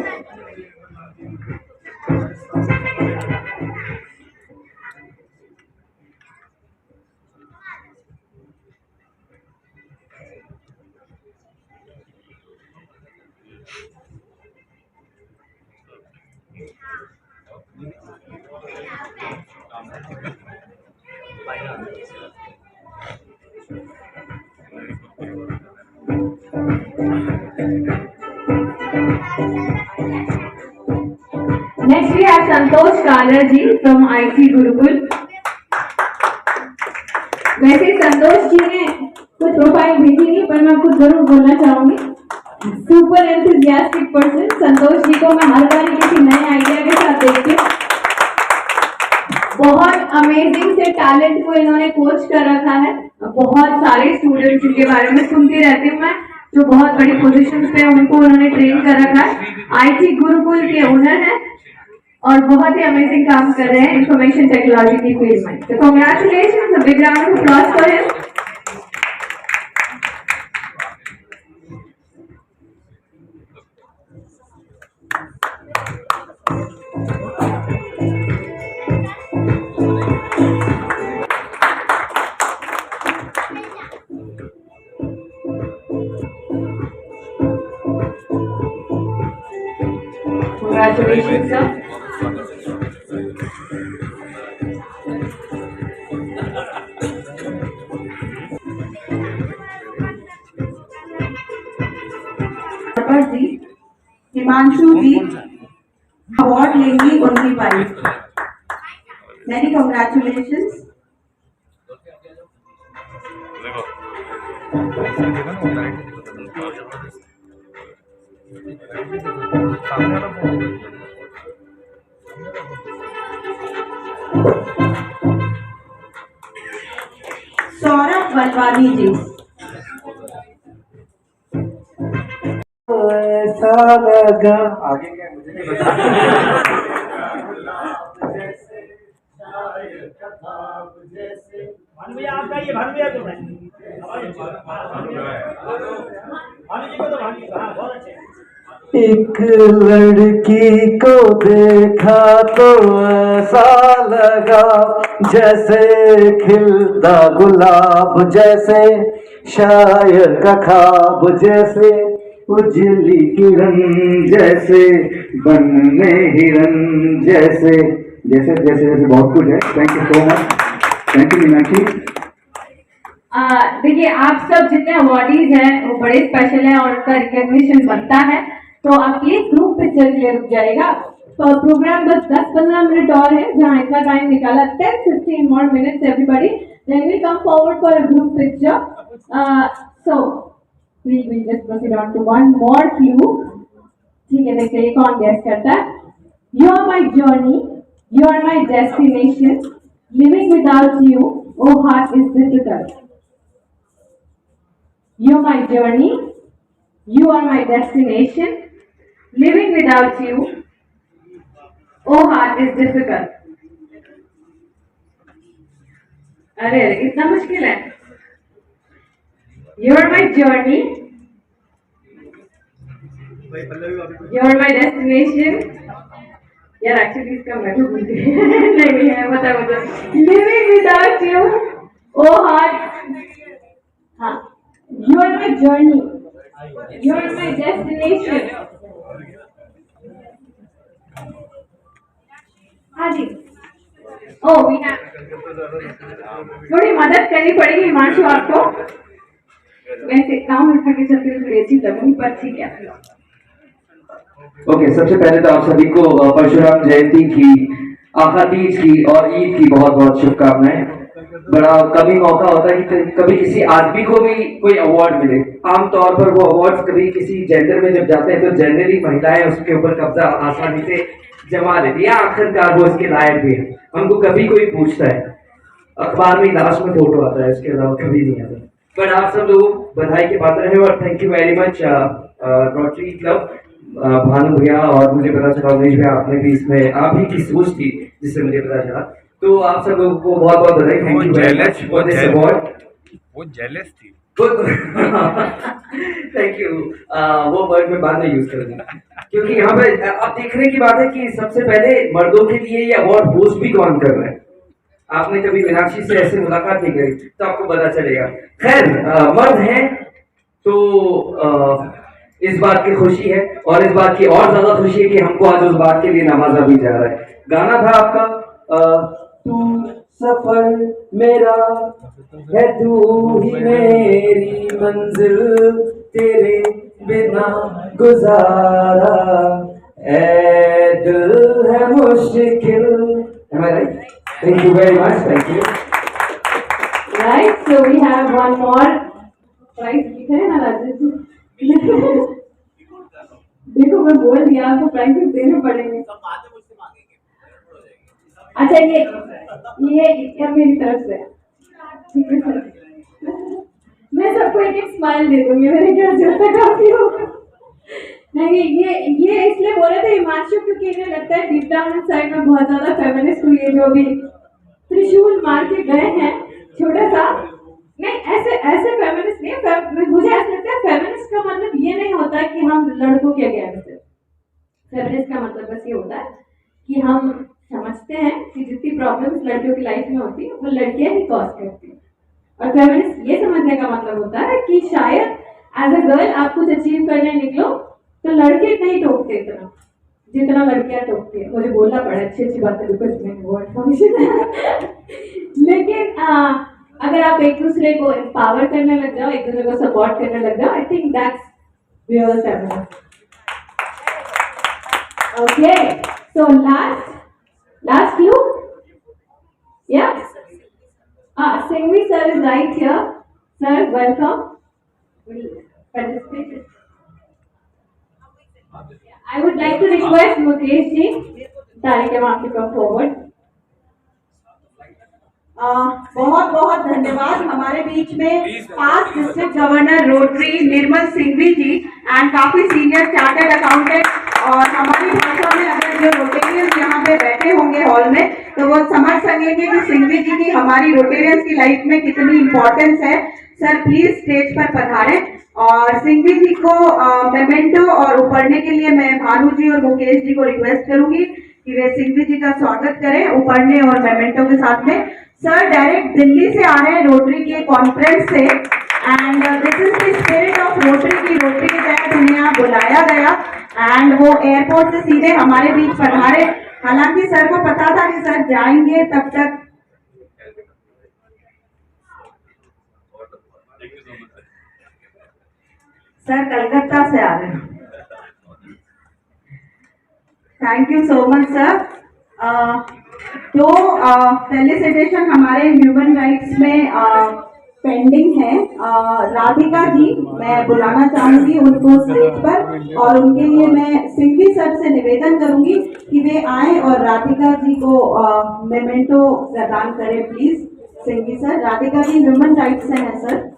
B: Next we have Santosh Kalar ji from IT Gurukul. वैसे संतोष जी ने कुछ प्रोफाइल भेजी नहीं, पर मैं कुछ जरूर बोलना चाहूंगी। Super enthusiastic person Santosh ji को मैं हर बार किसी नए आइडिया के साथ देखती हूँ। बहुत अमेजिंग से टैलेंट को इन्होंने कोच कर रखा है। बहुत सारे स्टूडेंट्स जिनके बारे में सुनती रहती हूँ मैं, जो बहुत बड़ी पोजीशंस पे उनको उन्होंने ट्रेन कर रखा है। IT गुरुकुल के ओनर हैं और बहुत ही अमेजिंग काम कर रहे हैं इंफॉर्मेशन टेक्नोलॉजी की फील्ड में। तो congratulations, a big round of applause for him. Congratulations, sir.
H: जी हिमांशु जी अवार्ड लेंगी उनकी wife. Many congratulations. Saurabh Valvani ji.
A: ऐसा लगा आगे क्या मुझे नहीं
C: भानु भैया आप गाइए, भानु भैया तो
A: एक लड़की को देखा तो ऐसा लगा जैसे खिलता गुलाब, जैसे शायर का ख्वाब, जैसे उजली किरण, जैसे बनने हिरन, जैसे जैसे जैसे जैसे बहुत कुछ है। Thank you so much. Thank you Meenakshi.
B: देखिए, आप सब जितने अवॉर्डीज हैं वो बड़े स्पेशल हैं और उनका रिकॉग्निशन बनता है, तो आप प्लीज ग्रुप पिक्चर के लिए रुक जाएगा। तो प्रोग्राम बस 10-15 मिनट और है, जहाँ इतना टाइम निकाला, 10-15 more minutes everybody, then we come forward for a group picture. So we will just proceed on to one more clue. ठीक है, देखते हैं कौन गैस करता है। You are my journey, you are my destination, living without you, oh heart is difficult. You are my journey, you are my destination, living without you, oh heart is difficult. अरे इतना मुश्किल है। You are my journey, you are my destination. यार एक्चुअली इसका मैं भी भूल गई। नहीं है, बता living without you, oh heart, हाँ, you are my journey, you are my destination. हाँ जी, ओ वीना, थोड़ी मदद करनी पड़ेगी हिमांशु आपको। वैसे काम उठा के चलते हुए थोड़ी अच्छी लगूंगी, पर ठीक है।
A: ओके, सबसे पहले तो आप सभी को परशुराम जयंती की, आखा तीज की और ईद की बहुत बहुत शुभकामनाएं। बड़ा कभी मौका होता है कि कभी किसी आदमी को भी कोई अवार्ड मिले। आमतौर पर वो अवार्ड कभी किसी जेंडर में जब जाते हैं तो जनरली महिलाएं उसके ऊपर कब्जा आसानी से जमा लेती है, आखिरकार वो इसके लायक भी है। हमको कभी कोई पूछता है, अखबार में लास्ट में फोटो आता है, उसके अलावा कभी नहीं आता। पर आप सब लोग बधाई के पात्र हैं और thank you very much rotary club, Bhanu भैया, और मुझे पता चला उमेश भैया आपने भी इसमें, आप ही की सोच थी जिससे मुझे पता चला। तो आप सब लोगों को बहुत बहुत बधाई। Thank you very much for this award.
C: वो जेलस थी।
A: Thank you. वो वर्ड में बाद में यूज करूंगा, क्योंकि यहाँ पे अब देखने की बात है कि सबसे पहले मर्दों के लिए ये अवार्ड होस्ट भी कौन कर रहा है। आपने कभी मीनाक्षी से ऐसे मुलाकात नहीं करी तो आपको पता चलेगा। खैर, मर्द हैं तो इस बात की खुशी है, और इस बात की और ज्यादा खुशी है कि हमको आज उस बात के लिए नवाजा भी जा रहा है। गाना था आपका तू सफर मेरा है, तू ही मेरी मंजिल, तेरे बिना गुजारा ऐ दिल है मुश्किल। Am I right? Thank you very much. Thank you.
B: Right, so we have one more prize लिखा है ना राजेश जी। देखो मैं बोल दिया, आपको प्राइजेस देने पड़ेंगे। अच्छा, ये मेरी तरफ से, ठीक है सर। मैं सबको एक एक स्माइल दे दूंगी, मेरे ख्याल से होता काफी होगा। नहीं, ये इसलिए बोले थे हिमांशु, क्योंकि इन्हें लगता है डीप डाउन साइड में बहुत ज्यादा फेमिनिस्ट हुई है, जो भी त्रिशूल मार के गए हैं छोटा सा। नहीं, ऐसे फेमिनिस्ट नहीं, मुझे ऐसा लगता है फेमिनिस्ट का मतलब ये नहीं होता है कि हम लड़कों के अगेंस्ट है। फेमिनिस्ट का मतलब बस ये होता है कि हम समझते हैं कि जितनी प्रॉब्लम्स लड़कियों की लाइफ में होती है वो लड़कियां ही कॉज करती हैं। और फेमिनिस्ट ये समझने का मतलब होता है कि शायद एज अ गर्ल आप कुछ अचीव करने निकलो तो लड़के नहीं टोकते इतना जितना लड़कियां टोकती है। मुझे बोलना पड़ा अच्छी बातें, बिकॉज मैं वो इन्फॉर्मेशन है। लेकिन अगर आप एक दूसरे को एम्पावर करने लग जाओ, एक दूसरे को सपोर्ट करने लग जाओ, I think that's real feminism. Okay, so last clue, या Singhvi sir is right here. Sir, welcome. Will participate. I would like to request Mukesh ji, Tarike ma'am to come forward.
H: बहुत बहुत धन्यवाद। हमारे बीच में past district governor Rotary Nirmal Singhvi ji and काफी सीनियर चार्टर्ड अकाउंटेंट, और हमारी भाषा में अगर जो रोटेरियंस यहाँ पे बैठे होंगे हॉल में, तो वो समझ सकेंगे कि सिंघवी जी की हमारी रोटेरियंस की लाइफ में कितनी इम्पोर्टेंस है। सर प्लीज स्टेज पर पधारें और सिंघवी जी को मेमेंटो और उपढ़ने के लिए मैं भानु जी और मुकेश जी को रिक्वेस्ट करूंगी कि वे सिंघवी जी का स्वागत करें उपढ़ने और मेमेंटो के साथ में। सर डायरेक्ट दिल्ली से आ रहे हैं रोटरी के कॉन्फ्रेंस से, and this is the spirit of rotary की रोटरी के तहत उन्हें यहाँ बुलाया गया एंड वो एयरपोर्ट से सीधे हमारे बीच पधारे। हालांकि सर को पता था कि सर जाएंगे, तब तक सर कलकत्ता से आ रहे हैं। Thank you so much sir. तो फेलिसिटेशन हमारे ह्यूमन राइट्स में पेंडिंग है। राधिका जी मैं बुलाना चाहूंगी उनको स्टेज पर, और उनके लिए मैं सिंघवी सर से निवेदन करूंगी कि वे आए और राधिका जी को मेमेंटो प्रदान करें please. Singhvi sir, Radhika ji human rights से हैं सर।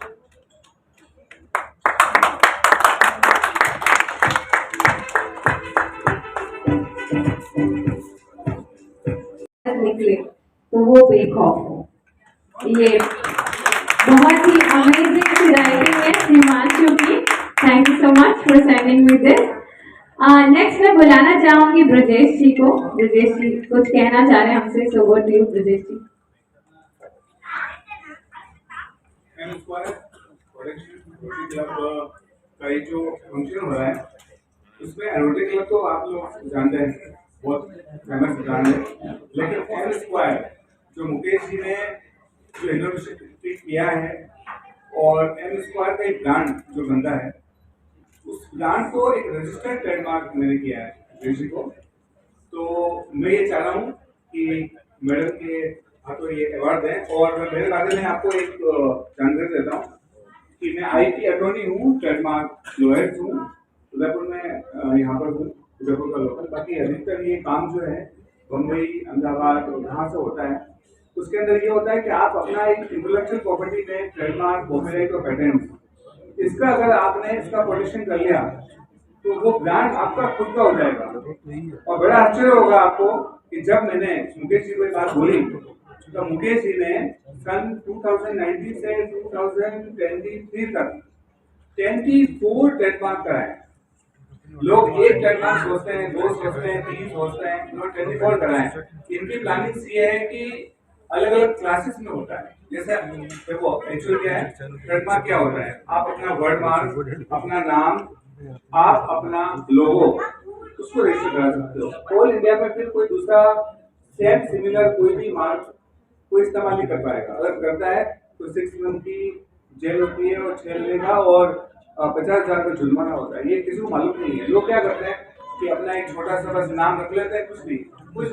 B: निकले तो वो बेक ऑफ हो। ये बहुत ही अमेजिंग राइटिंग है हिमांशु की। Thank you so much for sending me this. Next मैं बुलाना चाहूंगी ब्रजेश जी को। ब्रजेश जी कुछ कहना चाह रहे हैं हमसे, so over to you Brajesh ji.
J: का ये जो फंक्शन हो रहा है उसमें रोटरी क्लब तो आप लोग जानते हैं बहुत फेमस ब्रांड है, लेकिन एम स्क्वायर जो मुकेश जी ने जो इनोवेशन किया है और एम स्क्वायर का एक ब्रांड जो बनता है उस ब्रांड को एक रजिस्टर्ड ट्रेडमार्क मैंने किया है ऋषि को। तो मैं ये चाह रहा हूँ कि मैडम के हाथों ये अवार्ड दें। और मेरे बारे में आपको एक जानकारी देता हूँ कि मैं आईटी अटॉर्नी हूँ, ट्रेडमार्क लॉयर हूँ, उदयपुर में यहाँ पर हूँ, उदयपुर का लोकल। बाकी अधिकतर ये काम जो है बम्बई, अहमदाबाद यहाँ से होता है। उसके अंदर ये होता है कि आप अपना एक इंटेलेक्चुअल प्रॉपर्टी में ट्रेडमार्क, कॉपीराइट और पेटेंट इसका अगर आपने इसका प्रोटेक्शन कर लिया तो वो ब्रांड आपका खुद का हो जाएगा। और बड़ा आश्चर्य होगा आपको कि जब मैंने मुकेश जी को ये बात बोली तो मुकेश जी ने सन 2019 से 2023 तक 24 ट्रेडमार्क कराए। लोग एक ट्रेडमार्क सोचते हैं, 2 सोचते हैं, 3 सोचते हैं, इन्होंने 24 कराए। इनकी प्लानिंग ये है कि अलग अलग क्लासेस में होता है। जैसे देखो एक्चुअल क्या है, ट्रेडमार्क क्या होता है, आप अपना वर्ड मार्क, अपना नाम, आप अपना लोगो उसको रजिस्टर करा सकते हो। ऑल इंडिया में फिर कोई दूसरा सेम सिमिलर कोई भी मार्क कोई इस्तेमाल नहीं कर पाएगा। अगर करता है तो 6 मंथ की जेल होती है और 6 महीने का और 50,000 का जुर्माना होता है। ये किसी को मालूम नहीं है। लोग क्या करते हैं कि अपना एक छोटा सा बस नाम रख लेते हैं, कुछ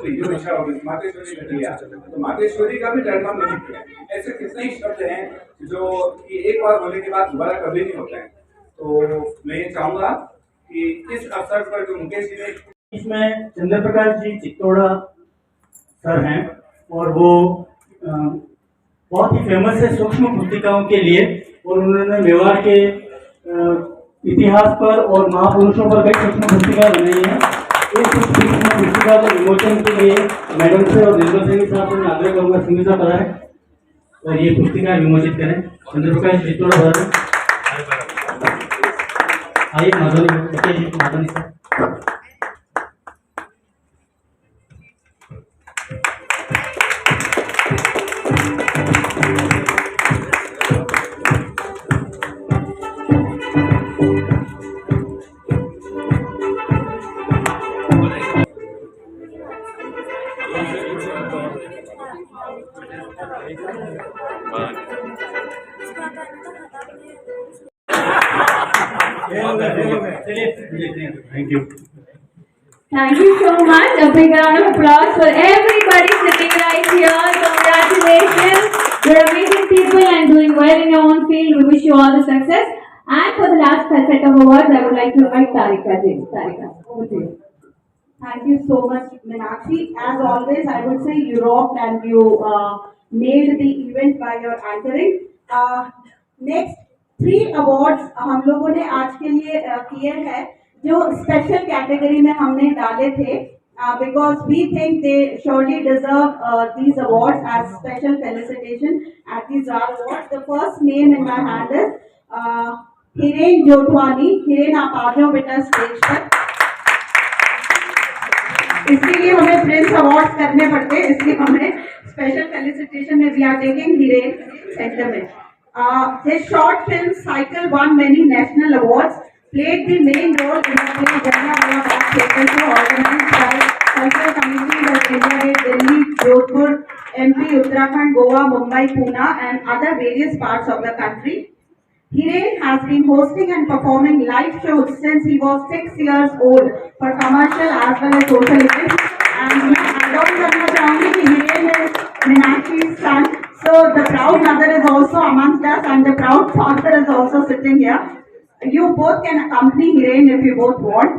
J: नहीं जो इच्छा होगी। मातेश्वरी रख लिया तो मातेश्वरी का भी ट्रेडमार्क नहीं किया। ऐसे कितने ही शब्द हैं जो कि एक बार बोलने के बाद दोबारा कभी नहीं होता है। तो मैं ये चाहूंगा कि इस अवसर पर जो मुकेश जी ने
C: इसमें चंद्र प्रकाश जी चित्तौड़ा सर हैं और वो बहुत ही फेमस है सूक्ष्म पुस्तिकाओं के लिए, और उन्होंने मेवाड़ के इतिहास पर और महापुरुषों पर कई सूक्ष्म पुस्तिका बनाई है। इस सूक्ष्म पुस्तिका के विमोचन के लिए मैडम से और निर्मल सिंह साहब से मैं आग्रह करूँगा सिंह साहब बताएं और ये पुस्तिका विमोचित करें। चंद्र प्रकाश चित्तौड़ा सर आइए, माधवनी sir. Thank you.
B: Thank you so much. A big round of applause for everybody sitting right here. Congratulations. You're amazing people and doing well in your own field. We wish you all the success. And for the last set of awards, I would like to invite Tarika ji. Tarika, over to you.
H: Thank you so much, Meenakshi. As always, I would say you rocked and you nailed the event by your anchoring. Next 3 awards हम लोगों ने आज के लिए किए हैं जो स्पेशल कैटेगरी में हमने डाले थे। because we think they surely deserve these awards as special felicitation at these awards. The first name in my hand is Hiren Jotwani. Hiren, आप आ जाओ बेटा स्टेज पर. इसके लिए हमें प्रिंस अवार्ड करने पड़ते हैं, इसलिए हमें स्पेशल फेलिसिटेशन में we are taking Hiren centre में. His short film cycle won many national awards, played the main role in the play Jana Bala Baat Theatre show organized by cultural communities of India Gate, Delhi, Jodhpur, MP, Uttarakhand, Goa, Mumbai, Pune and other various parts of the country. Hiren has been hosting and performing live shows since he was 6 years old for commercial as well as social events. And मैं add on करना चाहूँगी कि Hiren is Meenakshi's son, so the proud mother is also amongst us and the proud father is also sitting here. You both can accompany Hiren if you both want.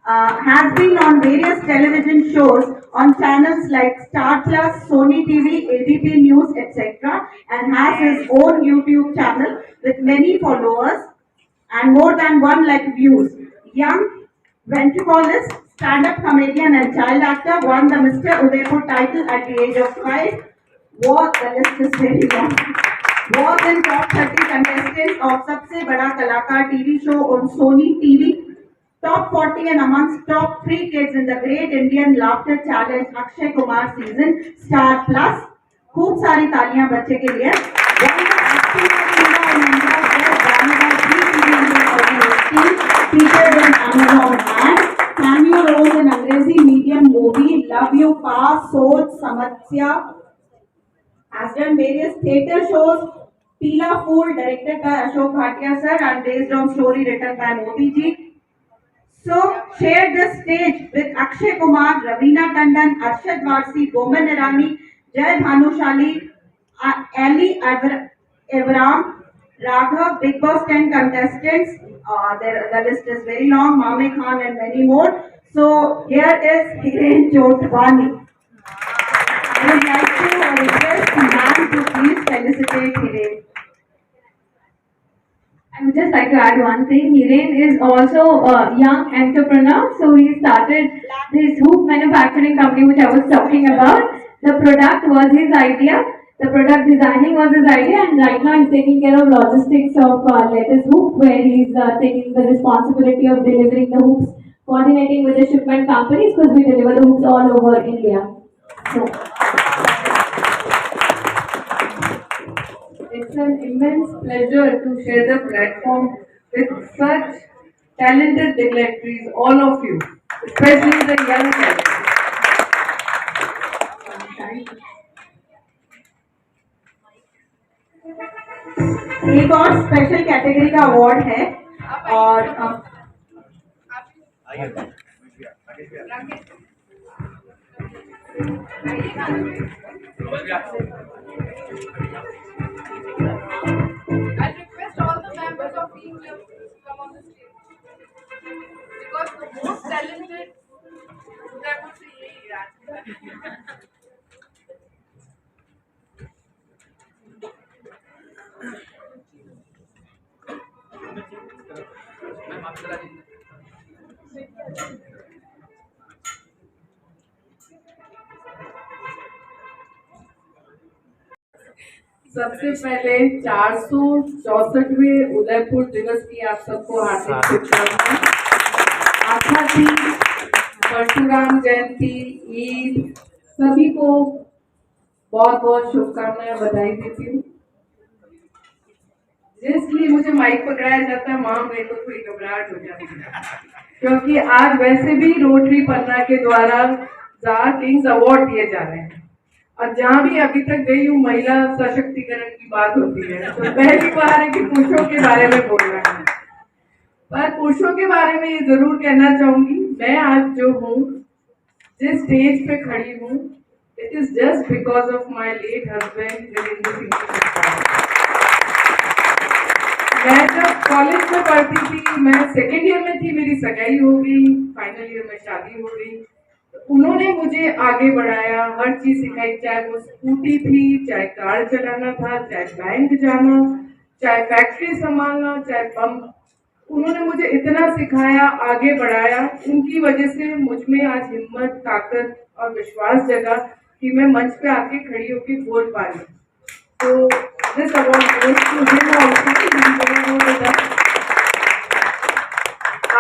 H: Has been on various television shows on channels like Star Plus, Sony TV, ABP News, etc. and has his own YouTube channel with many followers and more than 1 lakh views. Young ventriloquist, stand-up comedian and child actor, won the Mr. Udaipur title at the age of 5. The list is very long. Was in top 30 contestants of Sabse Bada Kalakar TV show on Sony TV. Top 40 and amongst top 3 kids in the Great Indian Laughter Challenge Akshay Kumar season Star Plus. खूब सारी तालियां बच्चे के लिए. Featured in Amazon ads, cameo roles in Angrezi medium movie Love You Pa, Soch, Samatya. Has done various theatre shows. Pila Fool, directed by Ashok Bhatia sir and based on story written by Modi ji. So, shared the stage with Akshay Kumar, Raveena Tandon, Arshad Varsi, Boman Irani, Jai Bhanushali, Ali Evram, Raghav, Big Boss 10 contestants. The list is very long, Mame Khan and many more. So, here is Hiren Jotwani. I would like to request ma'am to please felicitate Hiren.
B: I would just like to add one thing. Hiren is also a young entrepreneur. So he started this hoop manufacturing company which I was talking about. The product was his idea. The product designing was his idea, and right now he's taking care of logistics of lettuce hoop, where he's taking the responsibility of delivering the hoops, coordinating with the shipment companies because we deliver the hoops all over India. So.
K: It's an immense pleasure to share the platform with such talented dignitaries, all of you, especially the young ones.
H: एक और स्पेशल कैटेगरी का अवार्ड है और
K: I request all the members of Team Club to come on the stage because the most talented Udaipur से यही है. सबसे पहले 464वें उदयपुर दिवस की आप सबको हार्दिक शुभकामनाएं. आस्था तीज, परशुराम जयंती, ईद सभी को बहुत बहुत शुभकामनाएं, बधाई देती हूँ. जिसलिए मुझे माइक पकड़ाया जाता है वहां मेरे को थोड़ी घबराहट हो जाती है क्योंकि आज वैसे भी रोटरी पन्ना के द्वारा जार किंग्स अवार्ड दिए जा रहे हैं और जहाँ भी अभी तक गई हूँ महिला सशक्तिकरण की बात होती है तो पहली बार है कि पुरुषों के बारे में बोलना है. पर पुरुषों के बारे में ये जरूर कहना चाहूंगी, मैं आज जो हूँ जिस स्टेज पे खड़ी हूँ it is just because of my late husband Virendra Singh. मैं जब कॉलेज में पढ़ती थी, मैं सेकेंड ईयर में थी, मेरी सगाई हो गई, फाइनल ईयर में शादी हो गई. उन्होंने मुझे आगे बढ़ाया, हर चीज सिखाई, चाहे वो स्कूटी थी, चाहे कार चलाना था, चाहे बैंक जाना, चाहे फैक्ट्री संभालना, चाहे पंप. उन्होंने मुझे इतना सिखाया, आगे बढ़ाया। उनकी वजह से मुझ में आज हिम्मत, ताकत और विश्वास जगा कि मैं मंच पे आके खड़ी होकर बोल पा रही। तो this award goes to him also.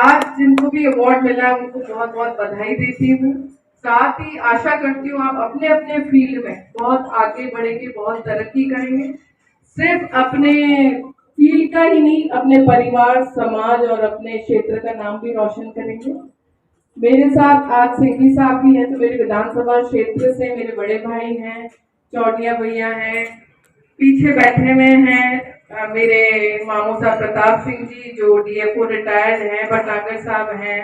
K: आज जिनको भी अवार्ड मिला है उनको बहुत बहुत बधाई देती हूँ। साथ ही आशा करती हूँ आप अपने अपने फील्ड में बहुत आगे बढ़ेंगे, बहुत तरक्की करेंगे। सिर्फ अपने फील्ड का ही नहीं, अपने परिवार, समाज और अपने क्षेत्र का नाम भी रोशन करेंगे। मेरे साथ आज सिंघवी साहब भी हैं, तो मेरे विधानसभा क्षेत्र से मेरे बड़े भाई हैं, चौटिया भैया हैं, पीछे बैठे हुए हैं मेरे मामू साहब प्रताप सिंह जी जो डीएफओ रिटायर्ड हैं, भटनागर साहब हैं,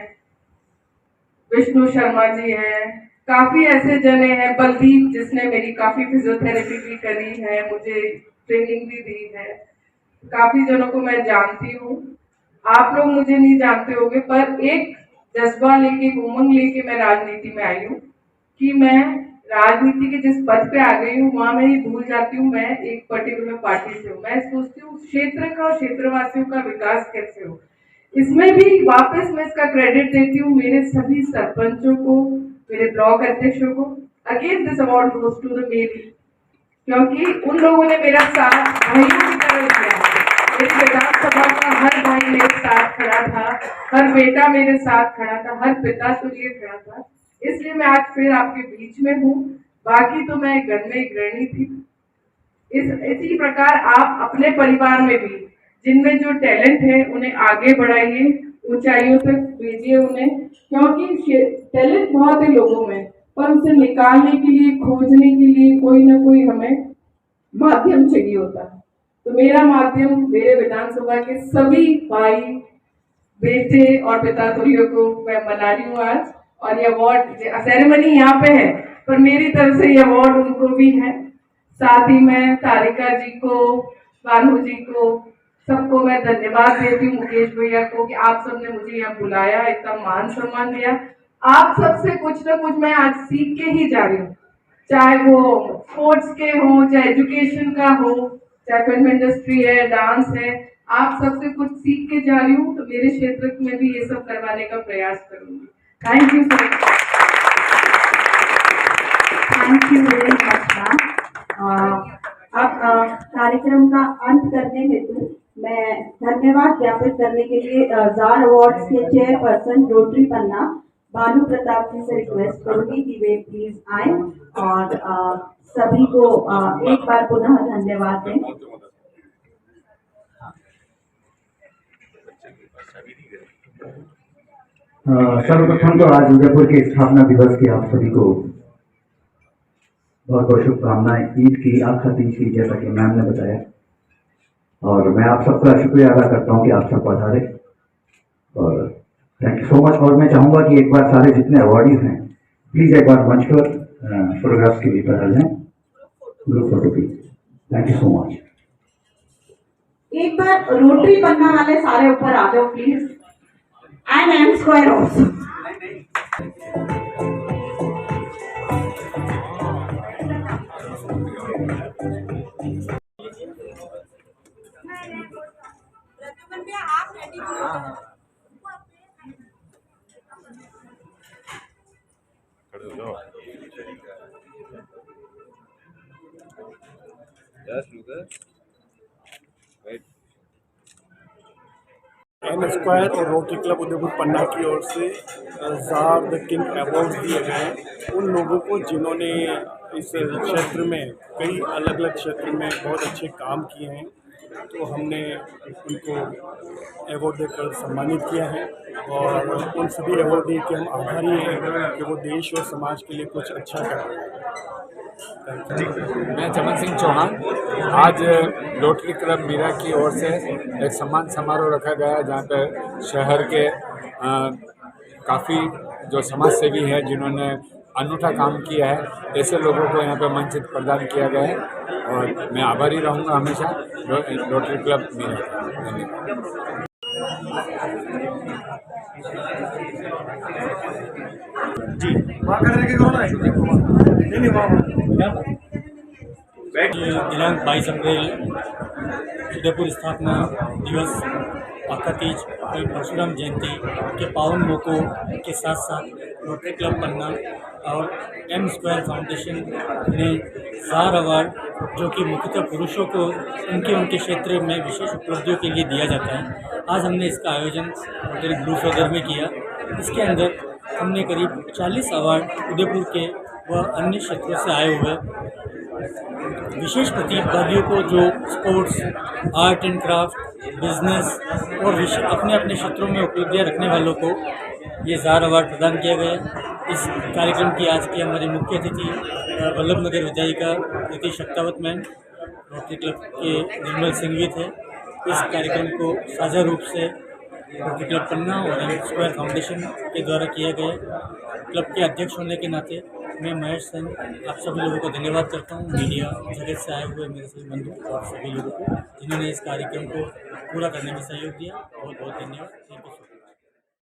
K: विष्णु शर्मा जी हैं, काफी ऐसे जने हैं, बलदीप जिसने मेरी काफी फिजियोथेरेपी भी करी है, मुझे ट्रेनिंग भी दी है। काफी जनों को मैं जानती हूँ, आप लोग मुझे नहीं जानते होंगे, पर एक जज्बा लेके, एक उमंग लेके मैं राजनीति में आई हूँ कि मैं राजनीति के जिस पद पे आ गई हूँ वहां मैं ये भूल जाती हूँ मैं एक पर्टिकुलर पार्टी से हूँ। मैं सोचती हूँ क्षेत्र का और क्षेत्रवासियों का विकास कैसे हो। इसमें भी वापस मैं इसका क्रेडिट देती हूँ मेरे सभी सरपंचों को, मेरे ब्लॉक अध्यक्षों को। Again this award goes to the मेरी, क्योंकि उन लोगों ने मेरा साथ भाइयों की तरह दिया है। मेरी विधानसभा का हर भाई मेरे साथ खड़ा था, हर बेटा मेरे साथ खड़ा था, हर पिता तुल्य खड़ा था। इसलिए मैं आज फिर आपके बीच में हूँ। बाकी तो मैं घर में गृहिणी थी। इसी प्रकार आप अपने परिवार में भी जिनमें जो टैलेंट है उन्हें आगे बढ़ाइए, ऊंचाइयों तक भेजिए उन्हें, क्योंकि टैलेंट बहुत है लोगों में, पर उसे निकालने के लिए, खोजने के लिए कोई ना कोई हमें माध्यम चाहिए होता है। तो मेरा माध्यम मेरे विधानसभा के सभी भाई, बेटे और पिता तुल्यों को मैं मना रही हूँ आज। और ये अवार्ड सेरेमनी यहाँ पे है, पर मेरी तरफ से ये अवार्ड उनको भी है। साथ ही मैं तारिका जी को, भानु जी को, सबको मैं धन्यवाद देती हूँ, मुकेश भैया को, कि आप सबने मुझे यहाँ बुलाया, इतना मान सम्मान दिया। आप सबसे कुछ ना कुछ मैं आज सीख के ही जा रही हूँ, चाहे वो स्पोर्ट्स के हो, चाहे एजुकेशन का हो, चाहे फिल्म इंडस्ट्री है, डांस है, आप सबसे कुछ सीख के जा रही हूँ। तो मेरे क्षेत्र में भी ये सब करवाने का प्रयास करूंगी। Thank you so much.
H: Thank you very much ma'am. अब कार्यक्रम का अंत करने हेतु मैं धन्यवाद ज्ञापित करने के लिए जार अवार्ड्स के चेयरपर्सन रोटरी पन्ना भानु प्रताप जी से रिक्वेस्ट करूंगी कि वे प्लीज आए और सभी को एक बार पुनः धन्यवाद दें।
F: सर्वप्रथम तो आज उदयपुर के स्थापना दिवस की आप सभी को बहुत बहुत शुभकामनाएं। ईद की आखिरी की, जैसा कि मैम ने बताया, और मैं आप सबका शुक्रिया अदा करता हूं कि आप सब पधारे, और थैंक यू सो मच। और मैं चाहूंगा कि एक बार सारे जितने अवार्डीज हैं प्लीज एक बार मंच पर फोटोग्राफ्स के लिए पधार जाएं, group photo please. Thank you so much.
H: एक बार रोटरी पन्ना वाले सारे ऊपर आ जाओ please, and M square also.
L: M square और रोटरी क्लब उदयपुर पन्ना की ओर से जार द किंग अवार्ड दिए गए हैं उन लोगों को जिन्होंने इस क्षेत्र में, कई अलग अलग क्षेत्र में बहुत अच्छे काम किए हैं। तो हमने उनको अवार्ड देकर सम्मानित किया है, और उन सभी अवार्डी के हम आभारी हैं कि वो देश और समाज के लिए कुछ अच्छा कर रहे हैं।
M: मैं चमन सिंह चौहान। आज रोटरी क्लब मीरा की ओर से एक सम्मान समारोह रखा गया, जहाँ पर शहर के काफ़ी जो समाज सेवी हैं जिन्होंने अनूठा काम किया है, ऐसे लोगों को यहाँ पर मंच प्रदान किया गया है, और मैं आभारी रहूँगा हमेशा रोटरी क्लब मीरा। धन्यवाद।
L: जी वहाँ करने के कौन है? नहीं वहाँ
C: दिनांक 22 अप्रैल उदयपुर स्थापना दिवस, अक्का तीज पे परशुराम जयंती के पावन मौकों के साथ साथ रोटरी क्लब पन्ना और एम स्क्वायर फाउंडेशन ने जार अवार्ड, जो कि मुख्यतः पुरुषों को उनके क्षेत्र में विशेष उपलब्धियों के लिए दिया जाता है, आज हमने इसका आयोजन रोटरी ब्लू फेदर में किया। इसके अंदर हमने करीब 40 अवार्ड उदयपुर के व अन्य क्षेत्रों से आए हुए विशेष प्रतिभागियों को, जो sports, art and craft, business और अपने अपने क्षेत्रों में उपलब्धियां रखने वालों को ये जार अवार्ड प्रदान किया गया। इस कार्यक्रम की आज की हमारी मुख्य अतिथि वल्लभ नगर विधायिका प्रीति शक्तावत मैम, रोटरी क्लब के निर्मल सिंह थे। इस कार्यक्रम को साझा रूप से रोटरी क्लब पन्ना और एम स्क्वायर फाउंडेशन के द्वारा किया गया। क्लब के अध्यक्ष होने के नाते मैं महेश सेन आप सभी लोगों को धन्यवाद करता हूँ, मीडिया जगत से आए हुए मेरे सभी बंधु और सभी लोगों को जिन्होंने इस कार्यक्रम को पूरा करने में सहयोग दिया। बहुत बहुत धन्यवाद। Thank you.